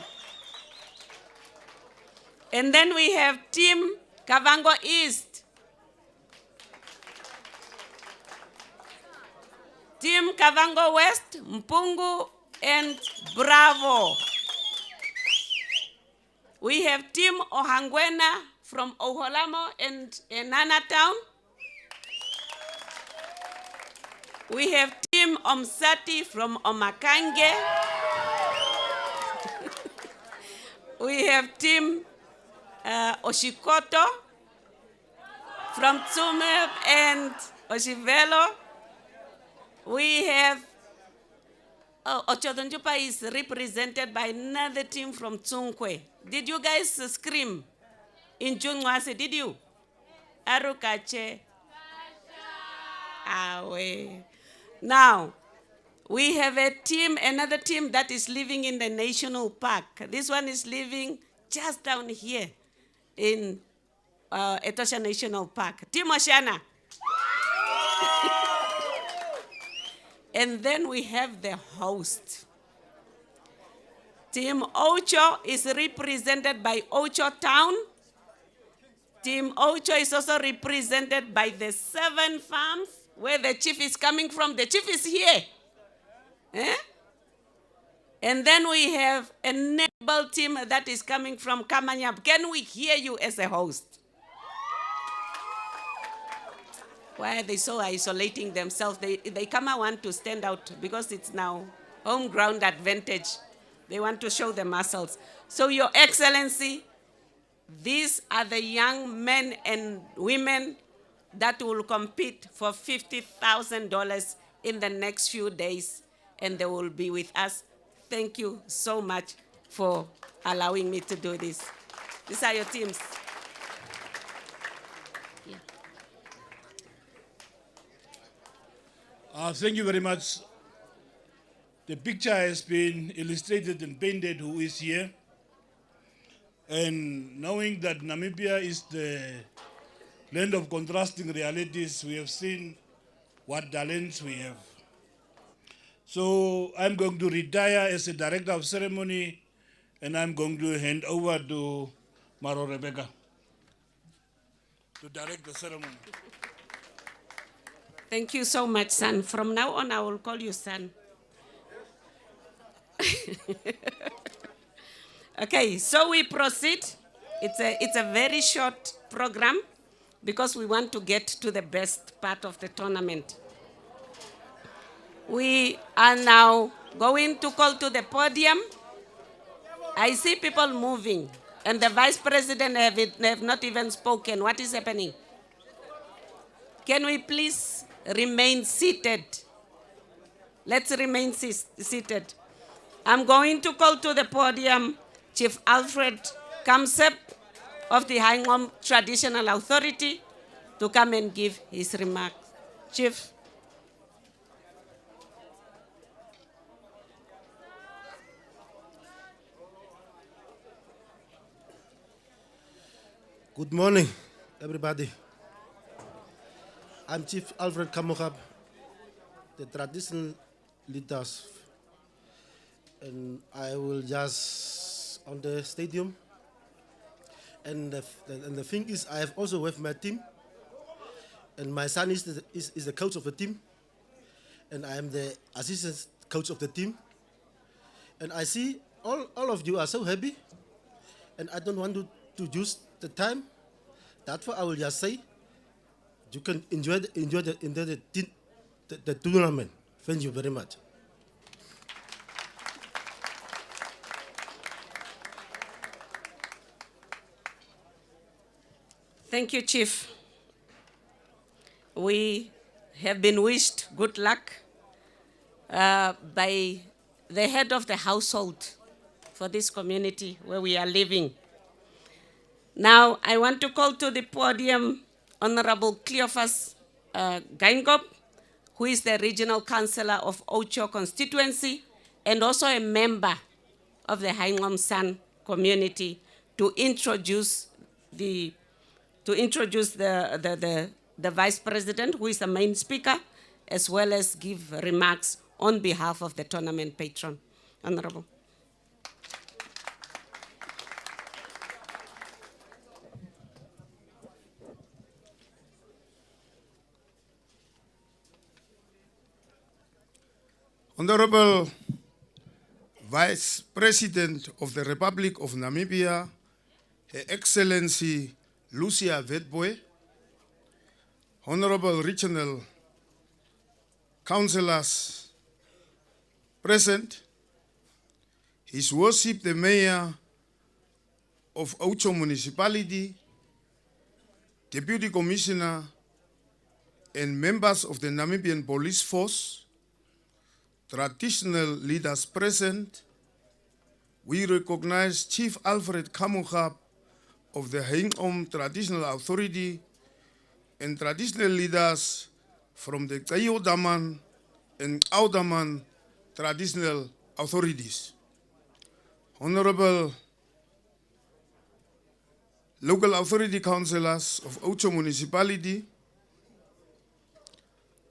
And then we have Team Kavango East. Team Kavango West, Mpungu and Bravo. We have Team Ohangwena from Oholamo and Enana Town. We have Team Omsati from Omakange. We have Team Oshikoto from Tsumeb and Oshivelo. We have Ochodonjupa is represented by another team from Tsunkwe. Did you guys scream in Jungwase? Did you? Arukache. Awe. Now, we have a team, another team that is living in the national park. This one is living just down here in Etosha National Park. Team Oshana. And then we have the host. Team Outjo is represented by Outjo Town. Team Outjo is also represented by the 7 farms where the chief is coming from. The chief is here. Eh? And then we have a netball team that is coming from Kamanyab. Can we hear you as a host? Why are they so isolating themselves? They come and want to stand out because it's now home ground advantage. They want to show the muscles. So, Your Excellency, these are the young men and women that will compete for $50,000 in the next few days, and they will be with us. Thank you so much for allowing me to do this. These are your teams. Thank you very much. The picture has been illustrated and painted who is here. And knowing that Namibia is the land of contrasting realities, we have seen what talents we have. So I'm going to retire as a director of ceremony, and I'm going to hand over to Maro Rebecca to direct the ceremony. Thank you so much, son. From now on, I will call you son. Okay, so we proceed. It's a very short program because we want to get to the best part of the tournament. We are now going to call to the podium. I see people moving, and the vice president have not even spoken. What is happening? Can we please remain seated? Let's remain seated. I'm going to call to the podium Chief Alfred Kamsep of the Haingom Traditional Authority to come and give his remarks. Chief. Good morning, everybody. I'm Chief Alfred Kamokab, the traditional leaders, and I will just on the stadium. And the thing is, I have also with my team, and my son is the coach of the team, and I am the assistant coach of the team. And I see all of you are so happy, and I don't want to use the time. That's why I will just say, you can enjoy the tournament. Thank you very much. Thank you, Chief. We have been wished good luck by the head of the household for this community where we are living. Now, I want to call to the podium Honorable Cleophas Gaingop, who is the regional councillor of Outjo constituency and also a member of the Haingom San community, to introduce the vice president, who is the main speaker, as well as give remarks on behalf of the tournament patron. Honorable. Honorable Vice President of the Republic of Namibia, Her Excellency Lucia Wetboe, Honorable Regional Councillors present, His Worship the Mayor of Outjo Municipality, Deputy Commissioner, and members of the Namibian Police Force, traditional leaders present, we recognize Chief Alfred Kamuchab of the Hengom Traditional Authority and traditional leaders from the Daman and Oudaman traditional authorities. Honorable local authority councillors of Outjo Municipality,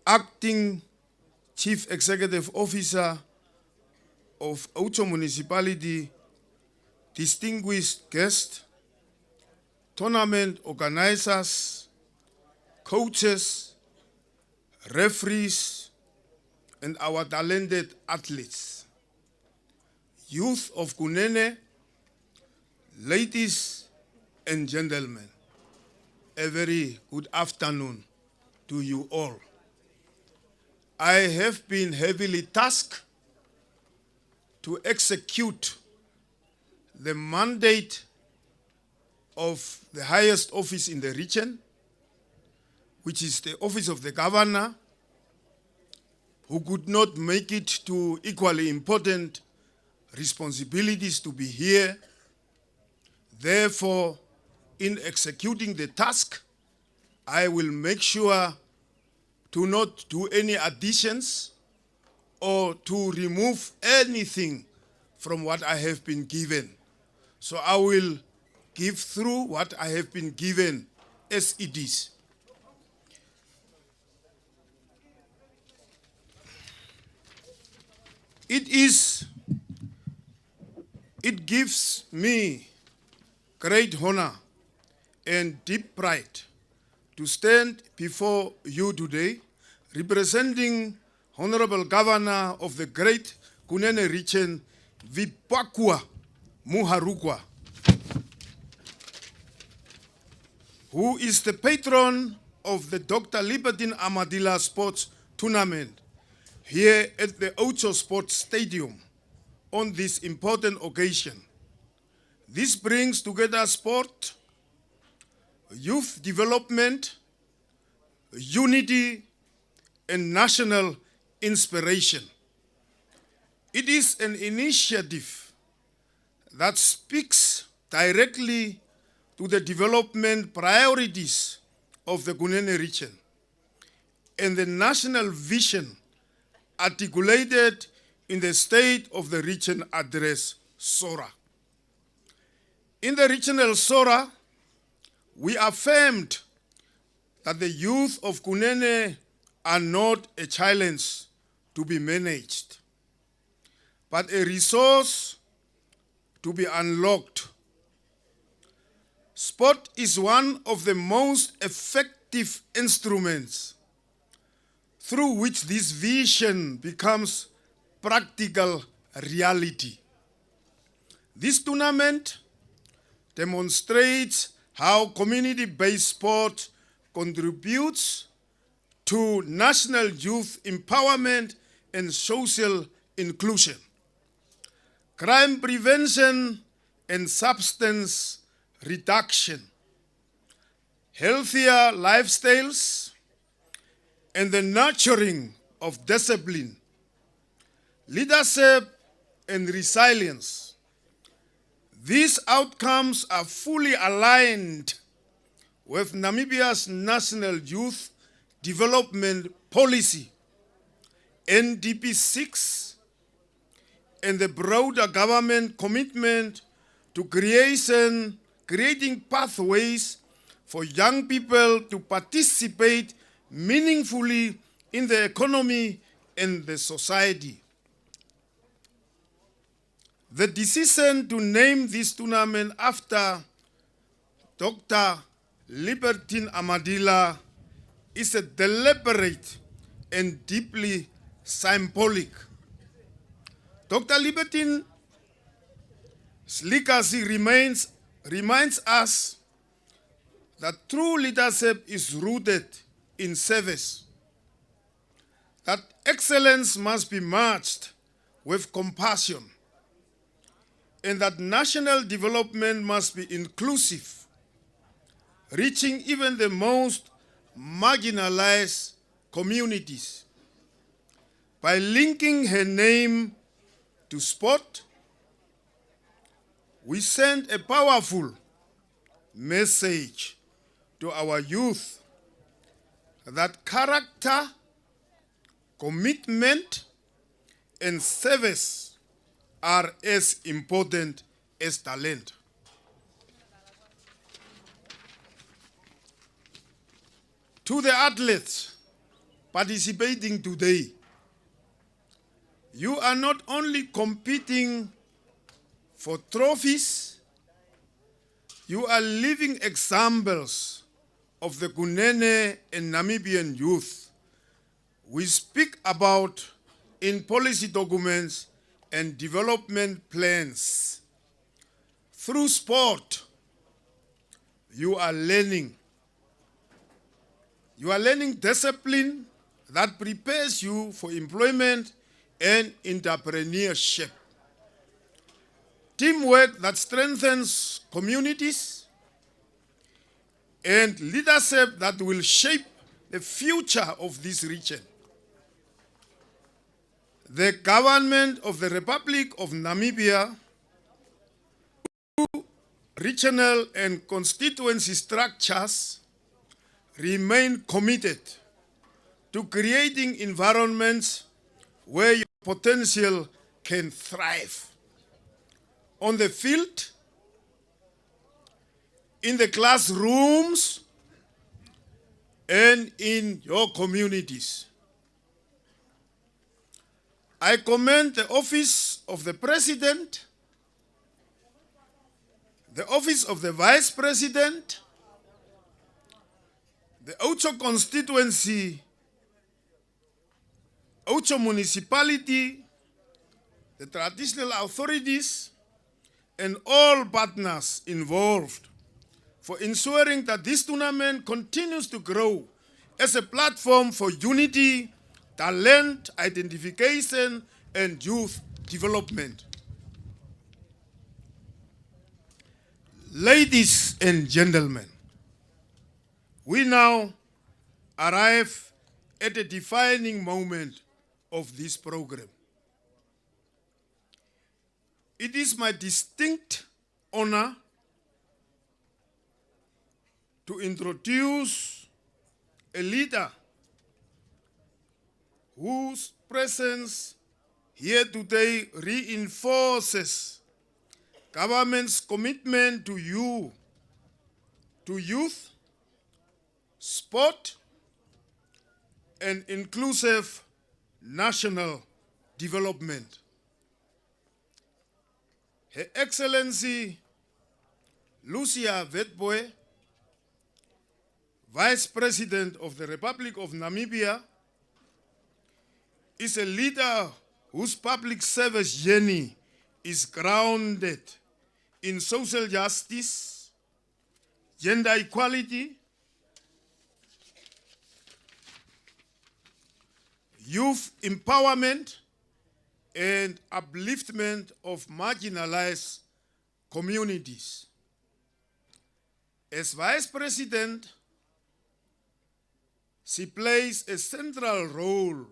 Acting Chief Executive Officer of Outjo Municipality, distinguished guests, tournament organizers, coaches, referees, and our talented athletes. Youth of Kunene, ladies and gentlemen, a very good afternoon to you all. I have been heavily tasked to execute the mandate of the highest office in the region, which is the office of the governor, who could not make it to equally important responsibilities to be here. Therefore, in executing the task, I will make sure to not do any additions or to remove anything from what I have been given. So I will give through what I have been given as it is. It gives me great honor and deep pride to stand before you today, representing Honorable Governor of the Great Kunene Region, Vipakua Muharukwa, who is the patron of the Dr. Libertine Amathila Sports Tournament here at the Outjo Sports Stadium on this important occasion. This brings together sport, youth development, unity, and national inspiration. It is an initiative that speaks directly to the development priorities of the Kunene region and the national vision articulated in the State of the Region Address, SORA. In the regional SORA, we affirmed that the youth of Kunene are not a challenge to be managed, but a resource to be unlocked. Sport is one of the most effective instruments through which this vision becomes practical reality. This tournament demonstrates how community-based sport contributes to national youth empowerment and social inclusion, crime prevention and substance reduction, healthier lifestyles, and the nurturing of discipline, leadership, and resilience. These outcomes are fully aligned with Namibia's National Youth Development Policy, NDP 6, and the broader government commitment to creating pathways for young people to participate meaningfully in the economy and the society. The decision to name this tournament after Dr. Libertine Amathila is a deliberate and deeply symbolic. Dr. Libertine's legacy reminds us that true leadership is rooted in service, that excellence must be matched with compassion, and that national development must be inclusive, reaching even the most marginalized communities. By linking her name to sport, we send a powerful message to our youth that character, commitment, and service are as important as talent. To the athletes participating today, you are not only competing for trophies, you are living examples of the Kunene and Namibian youth we speak about in policy documents and development plans. Through sport, you are learning. You are learning discipline that prepares you for employment and entrepreneurship. Teamwork that strengthens communities, and leadership that will shape the future of this region. The government of the Republic of Namibia, through regional and constituency structures, remain committed to creating environments where your potential can thrive. On the field, in the classrooms, and in your communities. I commend the Office of the President, the Office of the Vice President, the Outjo constituency, Outjo municipality, the traditional authorities, and all partners involved for ensuring that this tournament continues to grow as a platform for unity, talent identification, and youth development. Ladies and gentlemen, we now arrive at a defining moment of this program. It is my distinct honor to introduce a leader whose presence here today reinforces government's commitment to you, to youth, sport, and inclusive national development. Her Excellency Lucia Witbooi, Vice President of the Republic of Namibia, is a leader whose public service journey is grounded in social justice, gender equality, youth empowerment, and upliftment of marginalized communities. As Vice President, she plays a central role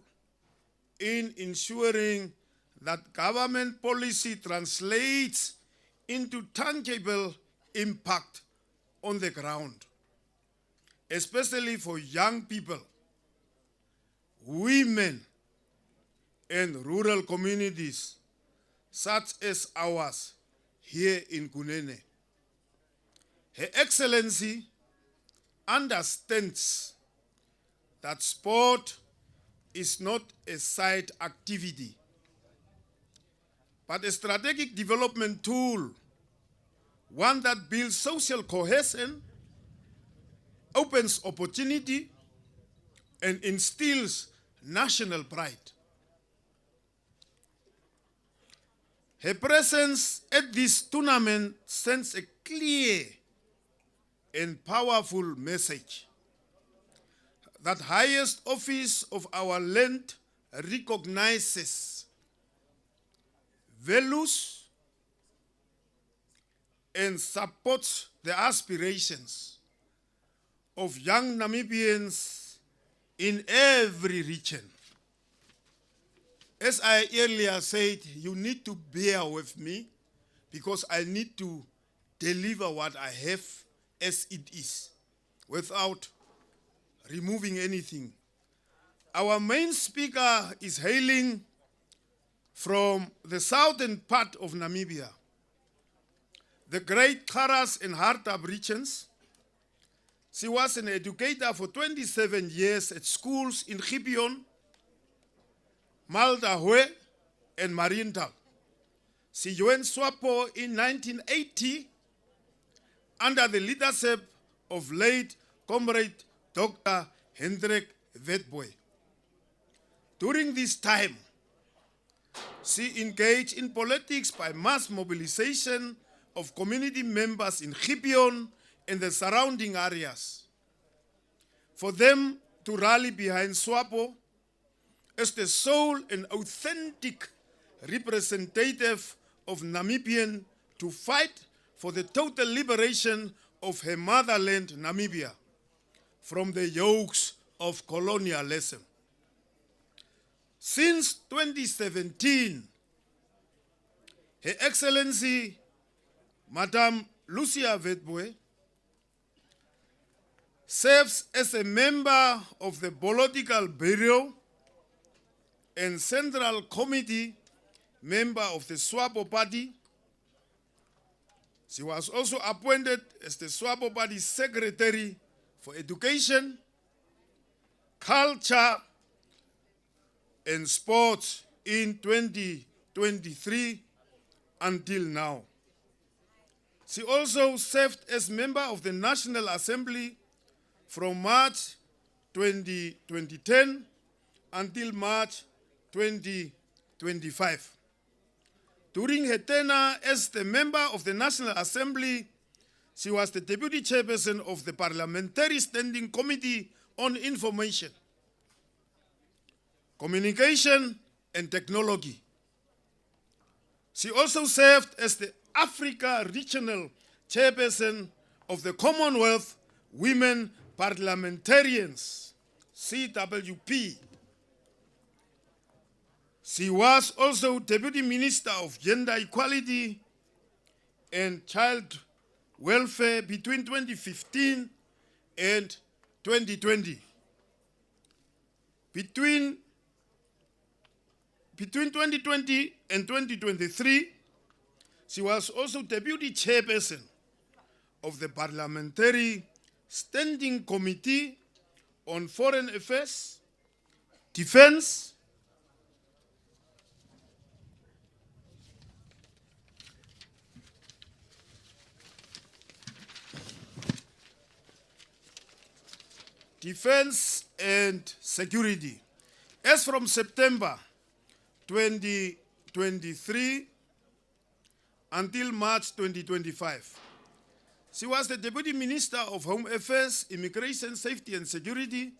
in ensuring that government policy translates into tangible impact on the ground, especially for young people, women, and rural communities such as ours here in Kunene. Her Excellency understands that sport is not a side activity, but a strategic development tool, one that builds social cohesion, opens opportunity, and instills national pride. Her presence at this tournament sends a clear and powerful message that highest office of our land recognizes, values, and supports the aspirations of young Namibians in every region. As I earlier said, you need to bear with me because I need to deliver what I have as it is without removing anything. Our main speaker is hailing from the southern part of Namibia, the great Karas and Hartab regions. She was an educator for 27 years at schools in Gibeon, Maldahwe, and Mariental. She joined SWAPO in 1980 under the leadership of late Comrade Dr. Hendrik Witbooi. During this time, she engaged in politics by mass mobilization of community members in Gibeon and the surrounding areas, for them to rally behind SWAPO as the sole and authentic representative of Namibian to fight for the total liberation of her motherland, Namibia, from the yokes of colonialism. Since 2017, Her Excellency, Madame Lucia Witbooi, serves as a member of the Political Bureau and Central Committee member of the SWAPO Party. She was also appointed as the SWAPO Party Secretary for Education, Culture, and Sports in 2023 until now. She also served as member of the National Assembly from March 2010 until March 2025. During her tenure as the member of the National Assembly, she was the deputy chairperson of the Parliamentary Standing Committee on Information, Communication and Technology. She also served as the Africa Regional Chairperson of the Commonwealth Women Parliamentarians, CWP. She was also Deputy Minister of Gender Equality and Child Welfare between 2015 and 2020. Between 2020 and 2023, she was also Deputy Chairperson of the Parliamentary Standing Committee on Foreign Affairs, Defense, and Security. As from September 2023 until March 2025. She was the Deputy Minister of Home Affairs, Immigration, Safety and Security.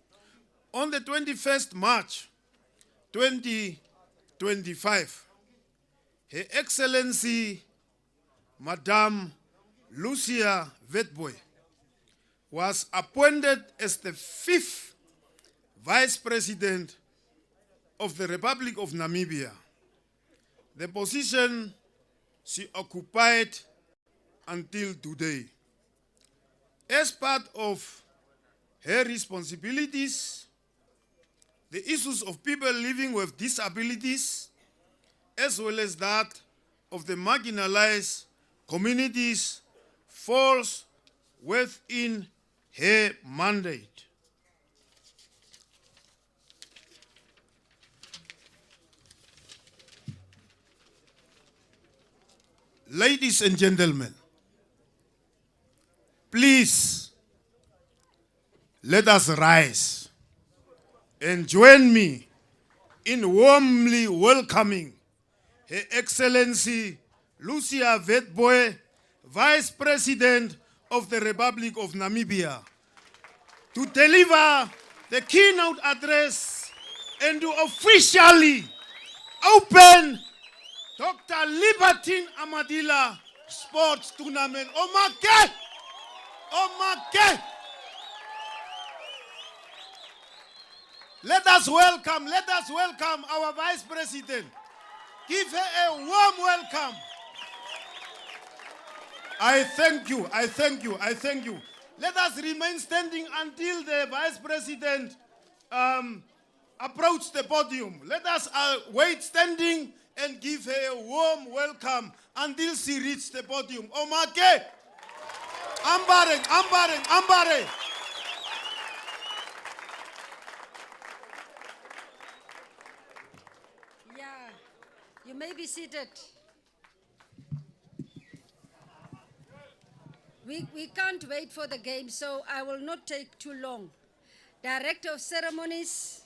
On the 21st March 2025, Her Excellency, Madame Lucia Witbooi, was appointed as the 5th Vice President of the Republic of Namibia, the position she occupied until today. As part of her responsibilities, the issues of people living with disabilities, as well as that of the marginalized communities, falls within her mandate. Ladies and gentlemen, please let us rise and join me in warmly welcoming Her Excellency Lucia Wetboe, Vice President of the Republic of Namibia, to deliver the keynote address and to officially open Dr. Libertine Amathila Sports Tournament. Omake! Omake! Let us welcome our Vice President. Give her a warm welcome. I thank you. Let us remain standing until the Vice President approach the podium. Let us wait standing and give her a warm welcome until she reaches the podium. Omake! Ambare! Yeah, you may be seated. We can't wait for the game, so I will not take too long. Director of Ceremonies,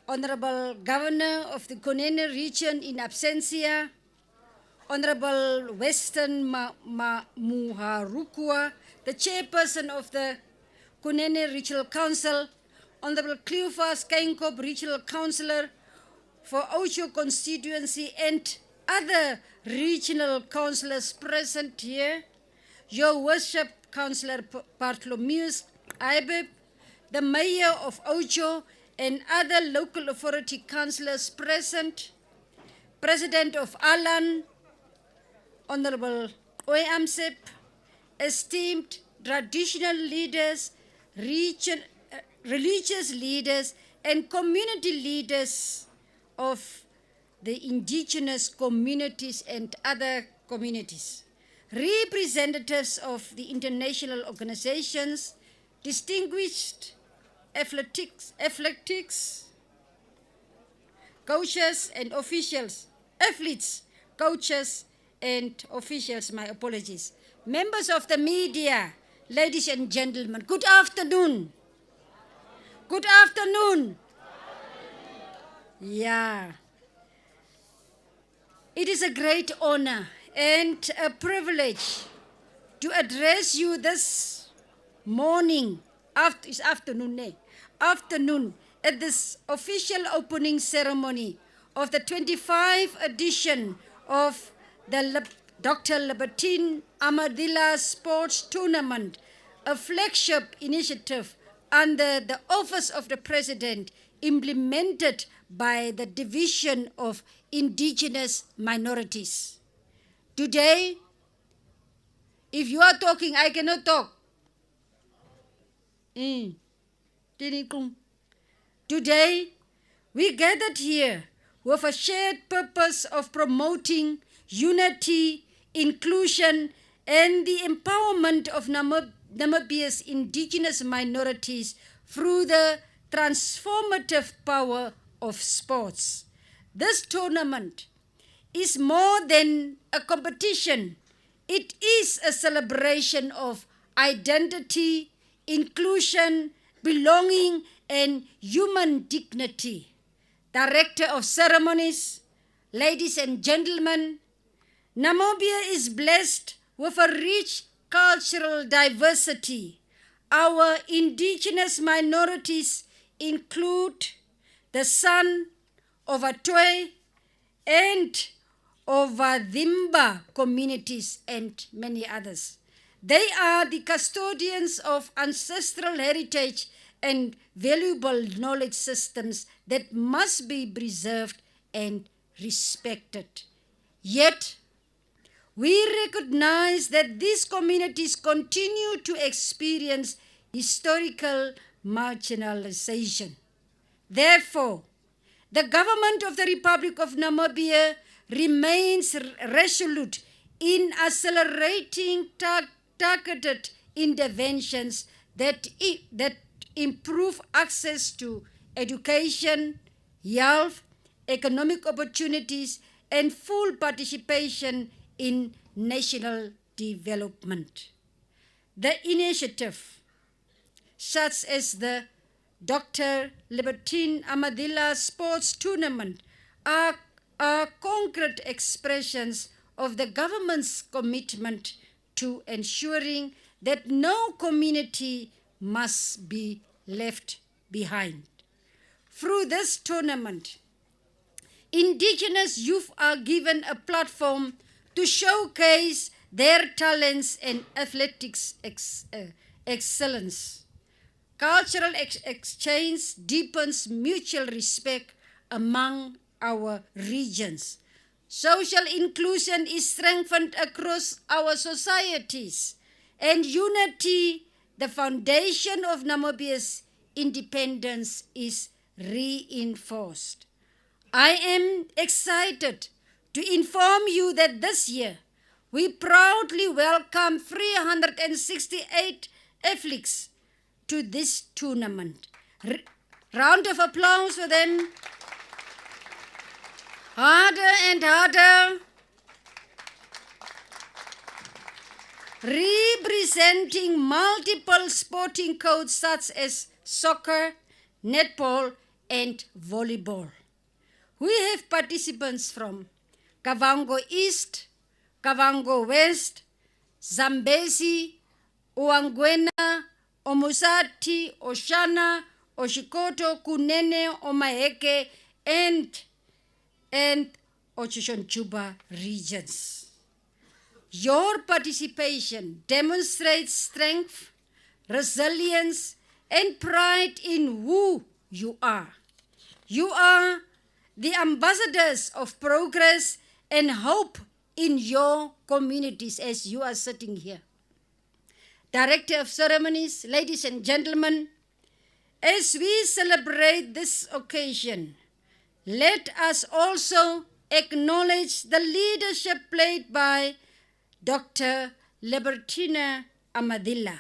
Honorable Governor of the Kunene region in absentia, Honorable Western Muharukua, the Chairperson of the Kunene Regional Council, Honorable Cleophas Kainkop, Regional Councillor for Outjo constituency, and other regional councillors present here, Your Worship, Councillor Bartholomeus Aibeb, the Mayor of Outjo, and other local authority councillors present, President of Alan, Honorable Oyamsep, esteemed traditional leaders, religious leaders, and community leaders of the indigenous communities and other communities, representatives of the international organizations, distinguished athletics, coaches and officials, athletes, coaches and officials, my apologies. Members of the media, ladies and gentlemen, good afternoon. Good afternoon. Yeah. It is a great honor and a privilege to address you this morning, afternoon at this official opening ceremony of the 25th edition of the Dr. Libertine Amathila Sports Tournament, a flagship initiative under the Office of the President, implemented by the Division of Indigenous Minorities. Today, if you are talking, I cannot talk. Today, we gathered here with a shared purpose of promoting unity, inclusion, and the empowerment of Namibia's indigenous minorities through the transformative power of sports. This tournament is more than a competition. It is a celebration of identity, inclusion, belonging, and human dignity. Director of Ceremonies, ladies and gentlemen, Namibia is blessed with a rich cultural diversity. Our indigenous minorities include the San, Overtwe, and Ovadimba communities and many others. They are the custodians of ancestral heritage and valuable knowledge systems that must be preserved and respected. Yet, we recognize that these communities continue to experience historical marginalization. Therefore, the government of the Republic of Namibia remains resolute in accelerating targeted interventions that improve access to education, health, economic opportunities, and full participation in national development. The initiative, such as the Dr. Libertine Amathila Sports Tournament, are are concrete expressions of the government's commitment to ensuring that no community must be left behind. Through this tournament, Indigenous youth are given a platform to showcase their talents and athletics excellence. Cultural exchange deepens mutual respect among our regions. Social inclusion is strengthened across our societies, and unity, the foundation of Namibia's independence, is reinforced. I am excited to inform you that this year we proudly welcome 368 athletes to this tournament. Round of applause for them. Harder and harder. Representing multiple sporting codes such as soccer, netball, and volleyball. We have participants from Kavango East, Kavango West, Zambezi, Uangwena, Omusati, Oshana, Oshikoto, Kunene, Omaheke, and Ochichonchuba regions. Your participation demonstrates strength, resilience, and pride in who you are. You are the ambassadors of progress and hope in your communities as you are sitting here. Director of Ceremonies, ladies and gentlemen, as we celebrate this occasion, let us also acknowledge the leadership played by Dr. Libertine Amathila,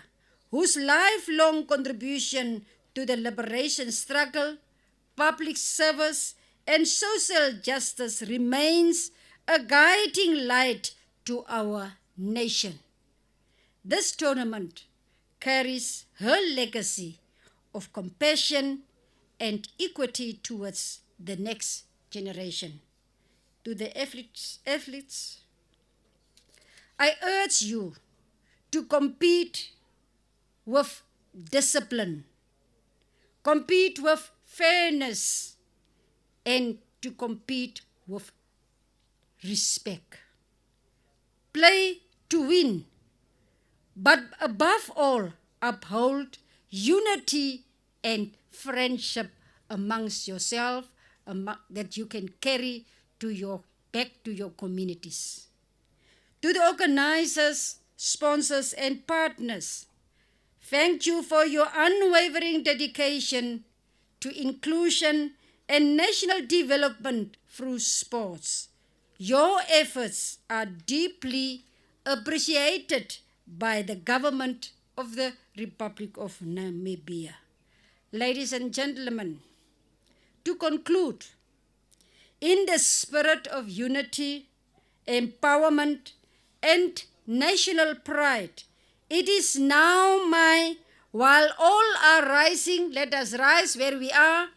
whose lifelong contribution to the liberation struggle, public service, and social justice remains a guiding light to our nation. This tournament carries her legacy of compassion and equity towards the next generation. To the athletes, I urge you to compete with discipline, compete with fairness, and to compete with respect. Play to win, but above all, uphold unity and friendship amongst yourself that you can carry back to your communities. To the organizers, sponsors, and partners, thank you for your unwavering dedication to inclusion and national development through sports. Your efforts are deeply appreciated by the government of the Republic of Namibia. Ladies and gentlemen, to conclude, in the spirit of unity, empowerment, and national pride, it is now while all are rising, let us rise where we are.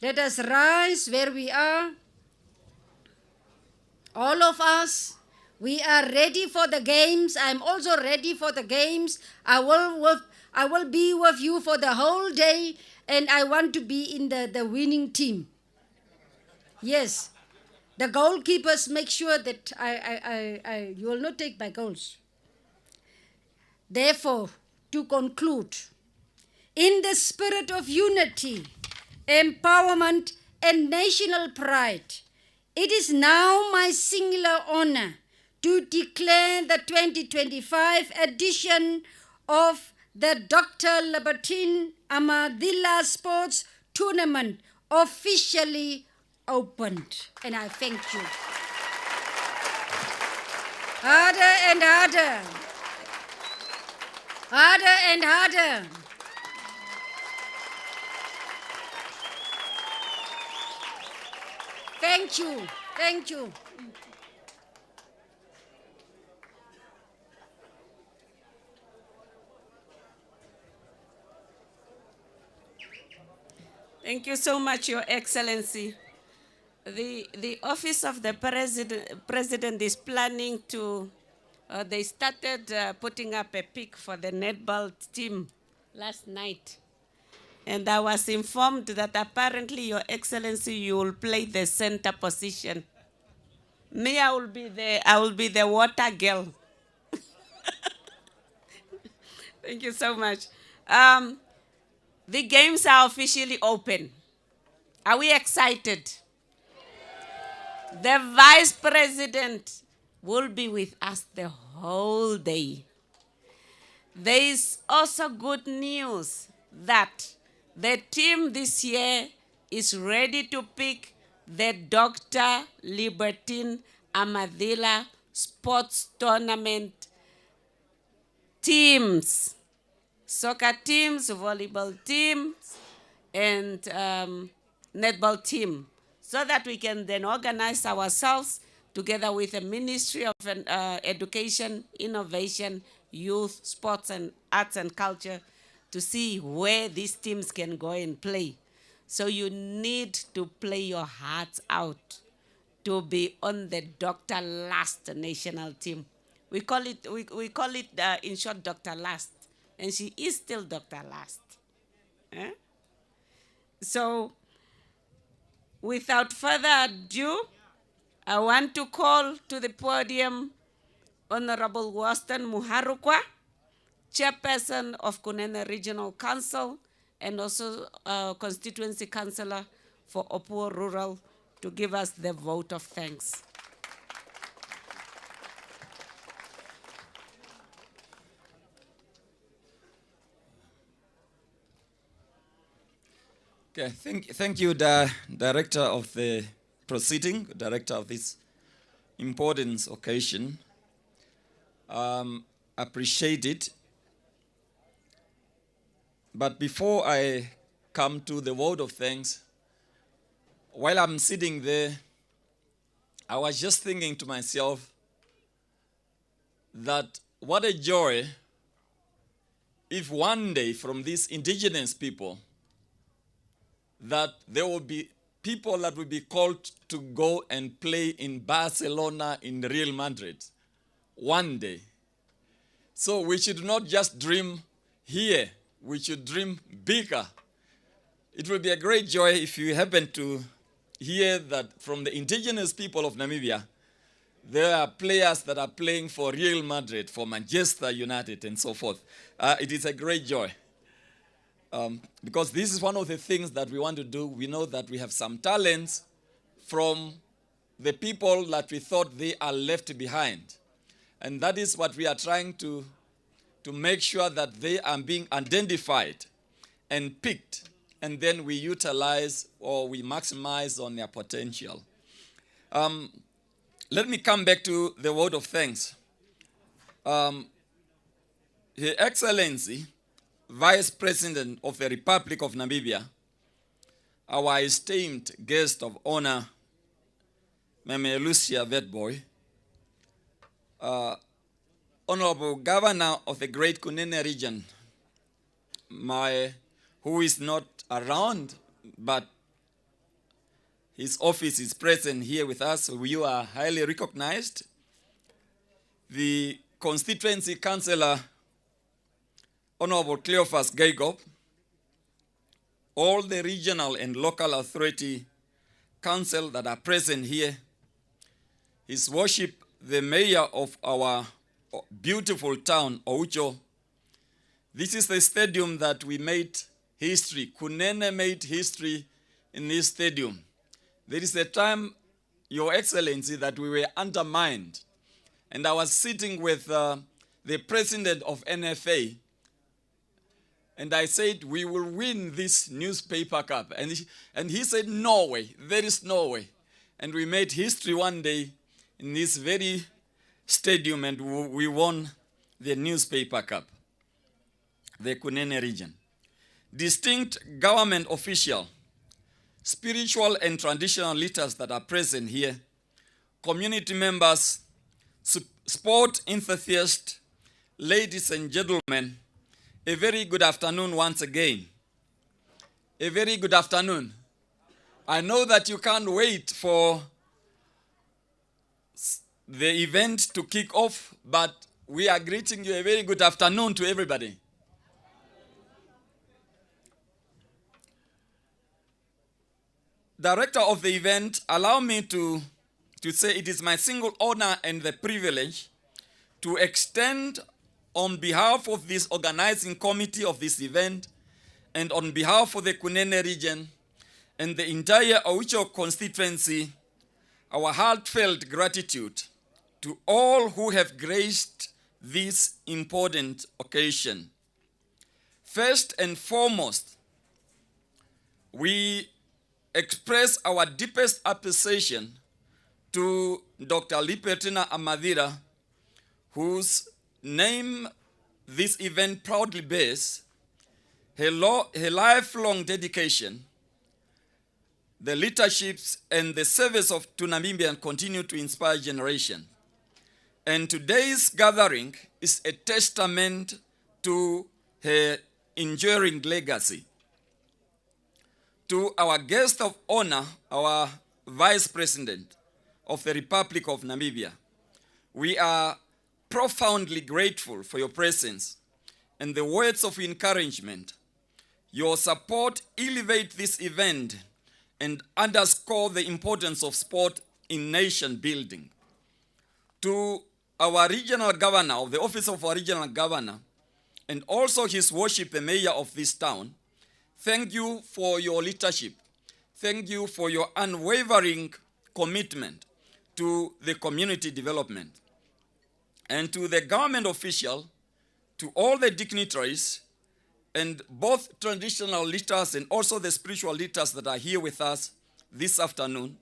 Let us rise where we are. All of us, we are ready for the games. I'm also ready for the games. I will be with you for the whole day, and I want to be in the winning team. Yes, the goalkeepers make sure that you will not take my goals. Therefore, to conclude, in the spirit of unity, empowerment, and national pride, it is now my singular honor to declare the 2025 edition of the Dr. Libertine Amathila Sports Tournament officially opened. And I thank you. Harder and harder. Harder and harder. Thank you. Thank you. Thank you so much, Your Excellency. the office of the president is planning to, they started putting up a pic for the netball team last night. And I was informed that apparently, Your Excellency, you will play the center position. Me, I will be the water girl. Thank you so much. The games are officially open. Are we excited? The Vice President will be with us the whole day. There is also good news that the team this year is ready to pick the Dr. Libertine Amathila Sports Tournament teams. Soccer teams, volleyball teams, and netball team, so that we can then organize ourselves together with the Ministry of Education, Innovation, Youth, Sports and Arts and Culture to see where these teams can go and play. So you need to play your hearts out to be on the Dr. Last national team. We call it in short Dr. Last, and she is still Dr. Last. Eh? So, without further ado, I want to call to the podium Honorable Waston Muharukwa, Chairperson of Kunene Regional Council and also Constituency Councillor for Opuo Rural, to give us the vote of thanks. Okay, thank you, the Director of the proceeding, Director of this important occasion. Appreciate it. But before I come to the word of thanks, while I'm sitting there, I was just thinking to myself that what a joy if one day from these indigenous people that there will be people that will be called to go and play in Barcelona, in Real Madrid, one day. So we should not just dream here, we should dream bigger. It will be a great joy if you happen to hear that from the indigenous people of Namibia, there are players that are playing for Real Madrid, for Manchester United, and so forth. It is a great joy. Because this is one of the things that we want to do. We know that we have some talents from the people that we thought they are left behind. And that is what we are trying to make sure that they are being identified and picked, and then we utilize or we maximize on their potential. Let me come back to the word of thanks. Her Excellency, Vice President of the Republic of Namibia, our esteemed guest of honor, Meme Lucia Vetboy, Honorable Governor of the Great Kunene region, who is not around, but his office is present here with us, so you are highly recognized. The Constituency Councillor, Honorable Cleophas Gaigop, all the regional and local authority council that are present here, His Worship, the Mayor of our beautiful town, Outjo. This is the stadium that we made history. Kunene made history in this stadium. There is a time, Your Excellency, that we were undermined. And I was sitting with the president of NFA, and I said, we will win this newspaper cup. And he said, no way, there is no way. And we made history one day in this very stadium, and we won the newspaper cup, the Kunene region. Distinct government official, spiritual and traditional leaders that are present here, community members, sport enthusiasts, ladies and gentlemen, a very good afternoon once again. A very good afternoon. I know that you can't wait for the event to kick off, but we are greeting you a very good afternoon to everybody. Director of the event, allow me to say it is my single honor and the privilege to extend on behalf of this organizing committee of this event and on behalf of the Kunene region and the entire Outjo constituency our heartfelt gratitude to all who have graced this important occasion. First and foremost, we express our deepest appreciation to Dr. Libertine Amathila, whose name this event proudly bears, her lifelong dedication, the leaderships and the service of to Namibia continue to inspire generation. And today's gathering is a testament to her enduring legacy. To our guest of honor, our Vice President of the Republic of Namibia, we are profoundly grateful for your presence and the words of encouragement. Your support elevate this event and underscore the importance of sport in nation building. To our regional governor, of the office of our regional governor, and also his worship, the mayor of this town, thank you for your leadership. Thank you for your unwavering commitment to the community development. And to the government official, to all the dignitaries, and both traditional leaders and also the spiritual leaders that are here with us this afternoon,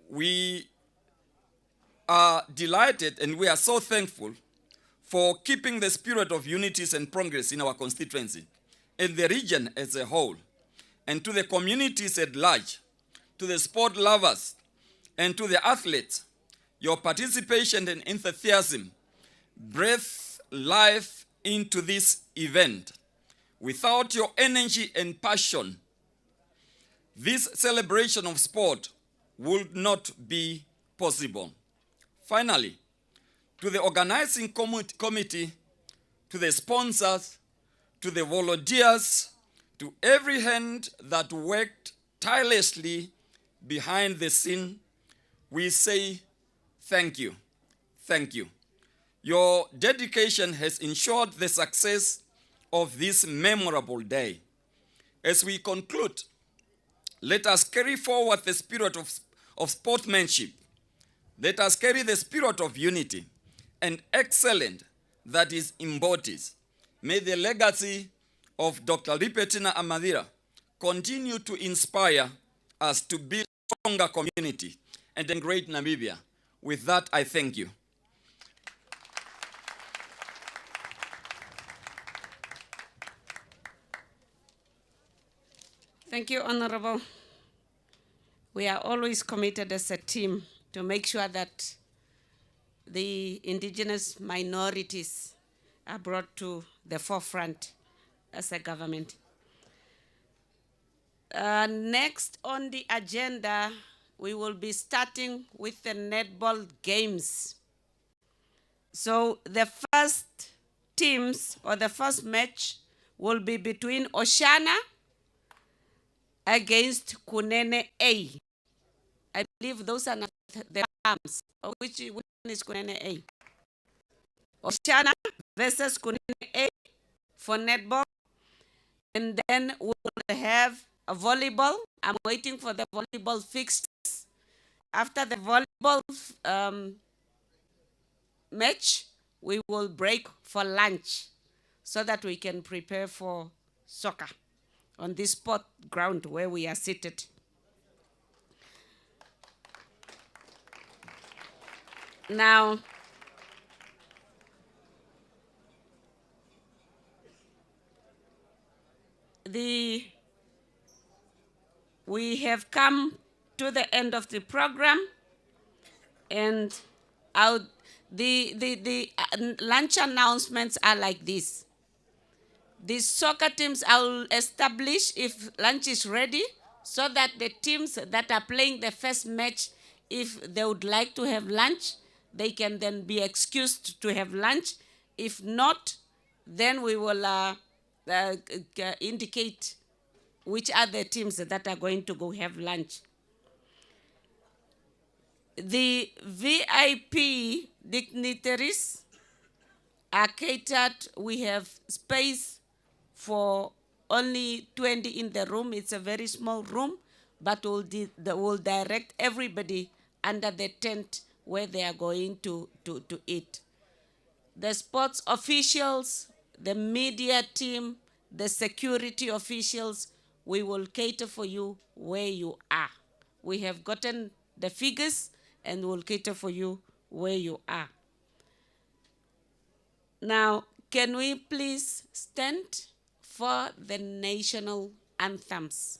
we are delighted and we are so thankful for keeping the spirit of unity and progress in our constituency, in the region as a whole, and to the communities at large, to the sport lovers, and to the athletes. Your participation and enthusiasm breathe life into this event. Without your energy and passion, this celebration of sport would not be possible. Finally, to the organizing committee, to the sponsors, to the volunteers, to every hand that worked tirelessly behind the scene, we say thank you. Thank you. Your dedication has ensured the success of this memorable day. As we conclude, let us carry forward the spirit of sportsmanship. Let us carry the spirit of unity and excellence that is embodies. May the legacy of Dr. Libertine Amathila continue to inspire us to build a stronger community and a great Namibia. With that, I thank you. Thank you, Honorable. We are always committed as a team to make sure that the indigenous minorities are brought to the forefront as a government. Next on the agenda, we will be starting with the netball games. So the first teams or the first match will be between Oshana against Kunene A. I believe those are not the terms. Which one is Kunene A? Oshana versus Kunene A for netball. And then we'll have a volleyball. I'm waiting for the volleyball fixtures. After the volleyball match, we will break for lunch so that we can prepare for soccer on this sport ground where we are seated. Now, we have come to the end of the program, and the lunch announcements are like this. The soccer teams, I will establish if lunch is ready so that the teams that are playing the first match, if they would like to have lunch, they can then be excused to have lunch. If not, then we will indicate which are the teams that are going to go have lunch. The VIP dignitaries are catered. We have space for only 20 in the room. It's a very small room, but we'll direct everybody under the tent where they are going to eat. The sports officials, the media team, the security officials, we will cater for you where you are. We have gotten the figures and we'll cater for you where you are. Now, can we please stand for the national anthems?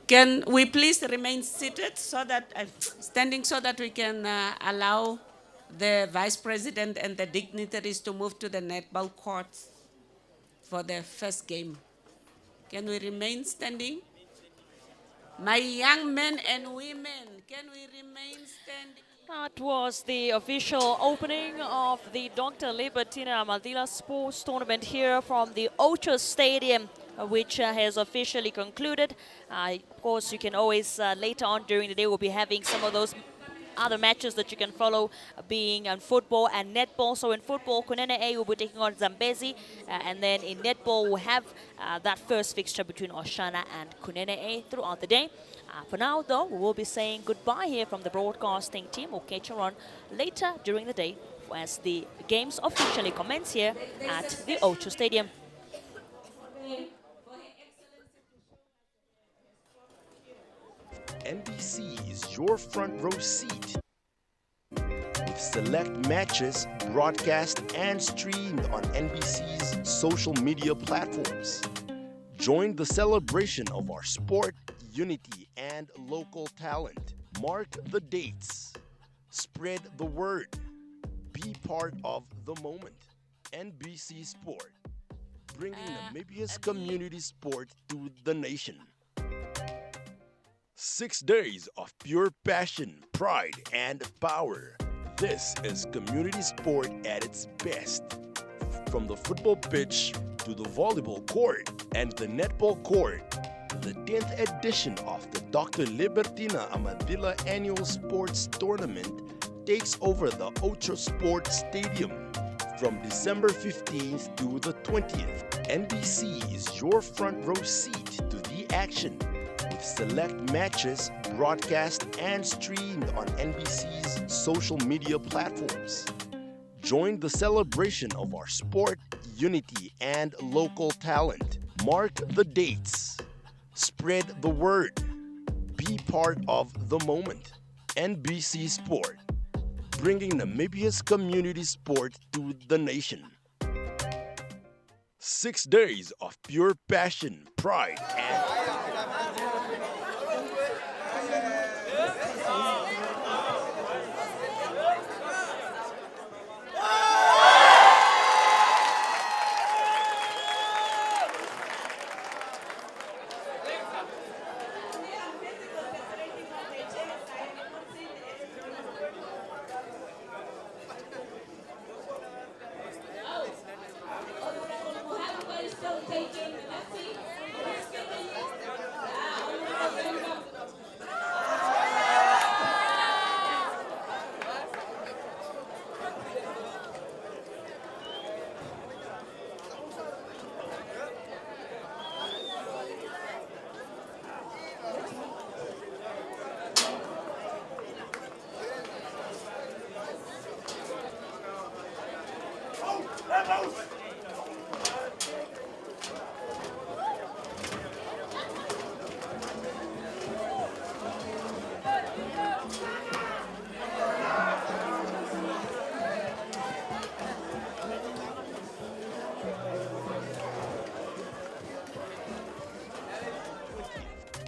Can we please remain seated so that, standing so that we can allow the Vice President and the dignitaries to move to the netball courts for the first game. Can we remain standing? My young men and women, can we remain standing? That was the official opening of the Dr. Libertine Amathila Sports Tournament here from the Outjo Stadium, which has officially concluded. Of course, you can always, later on during the day, we'll be having some of those other matches that you can follow, being on football and netball. So in football, Kunene A will be taking on Zambezi, and then in netball, we'll have that first fixture between Oshana and Kunene A throughout the day. For now, though, we will be saying goodbye here from the broadcasting team. We'll catch you on later during the day as the games officially commence here at the Outjo Stadium. NBC is your front row seat with select matches broadcast and streamed on NBC's social media platforms. Join the celebration of our sport, unity, and local talent. Mark the dates. Spread the word. Be part of the moment. NBC Sport, bringing Namibia's community sport to the nation. 6 days of pure passion, pride, and power. This is community sport at its best. From the football pitch to the volleyball court and the netball court, the 10th edition of the Dr. Libertine Amathila Annual Sports Tournament takes over the Outjo Sports Stadium from December 15th to the 20th. NBC is your front row seat to the action, with select matches broadcast and streamed on NBC's social media platforms. Join the celebration of our sport, unity, and local talent. Mark the dates. Spread the word. Be part of the moment. NBC Sport, bringing Namibia's community sport to the nation. 6 days of pure passion, pride, and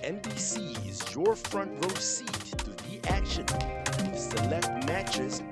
NBC is your front row seat to the action, with select matches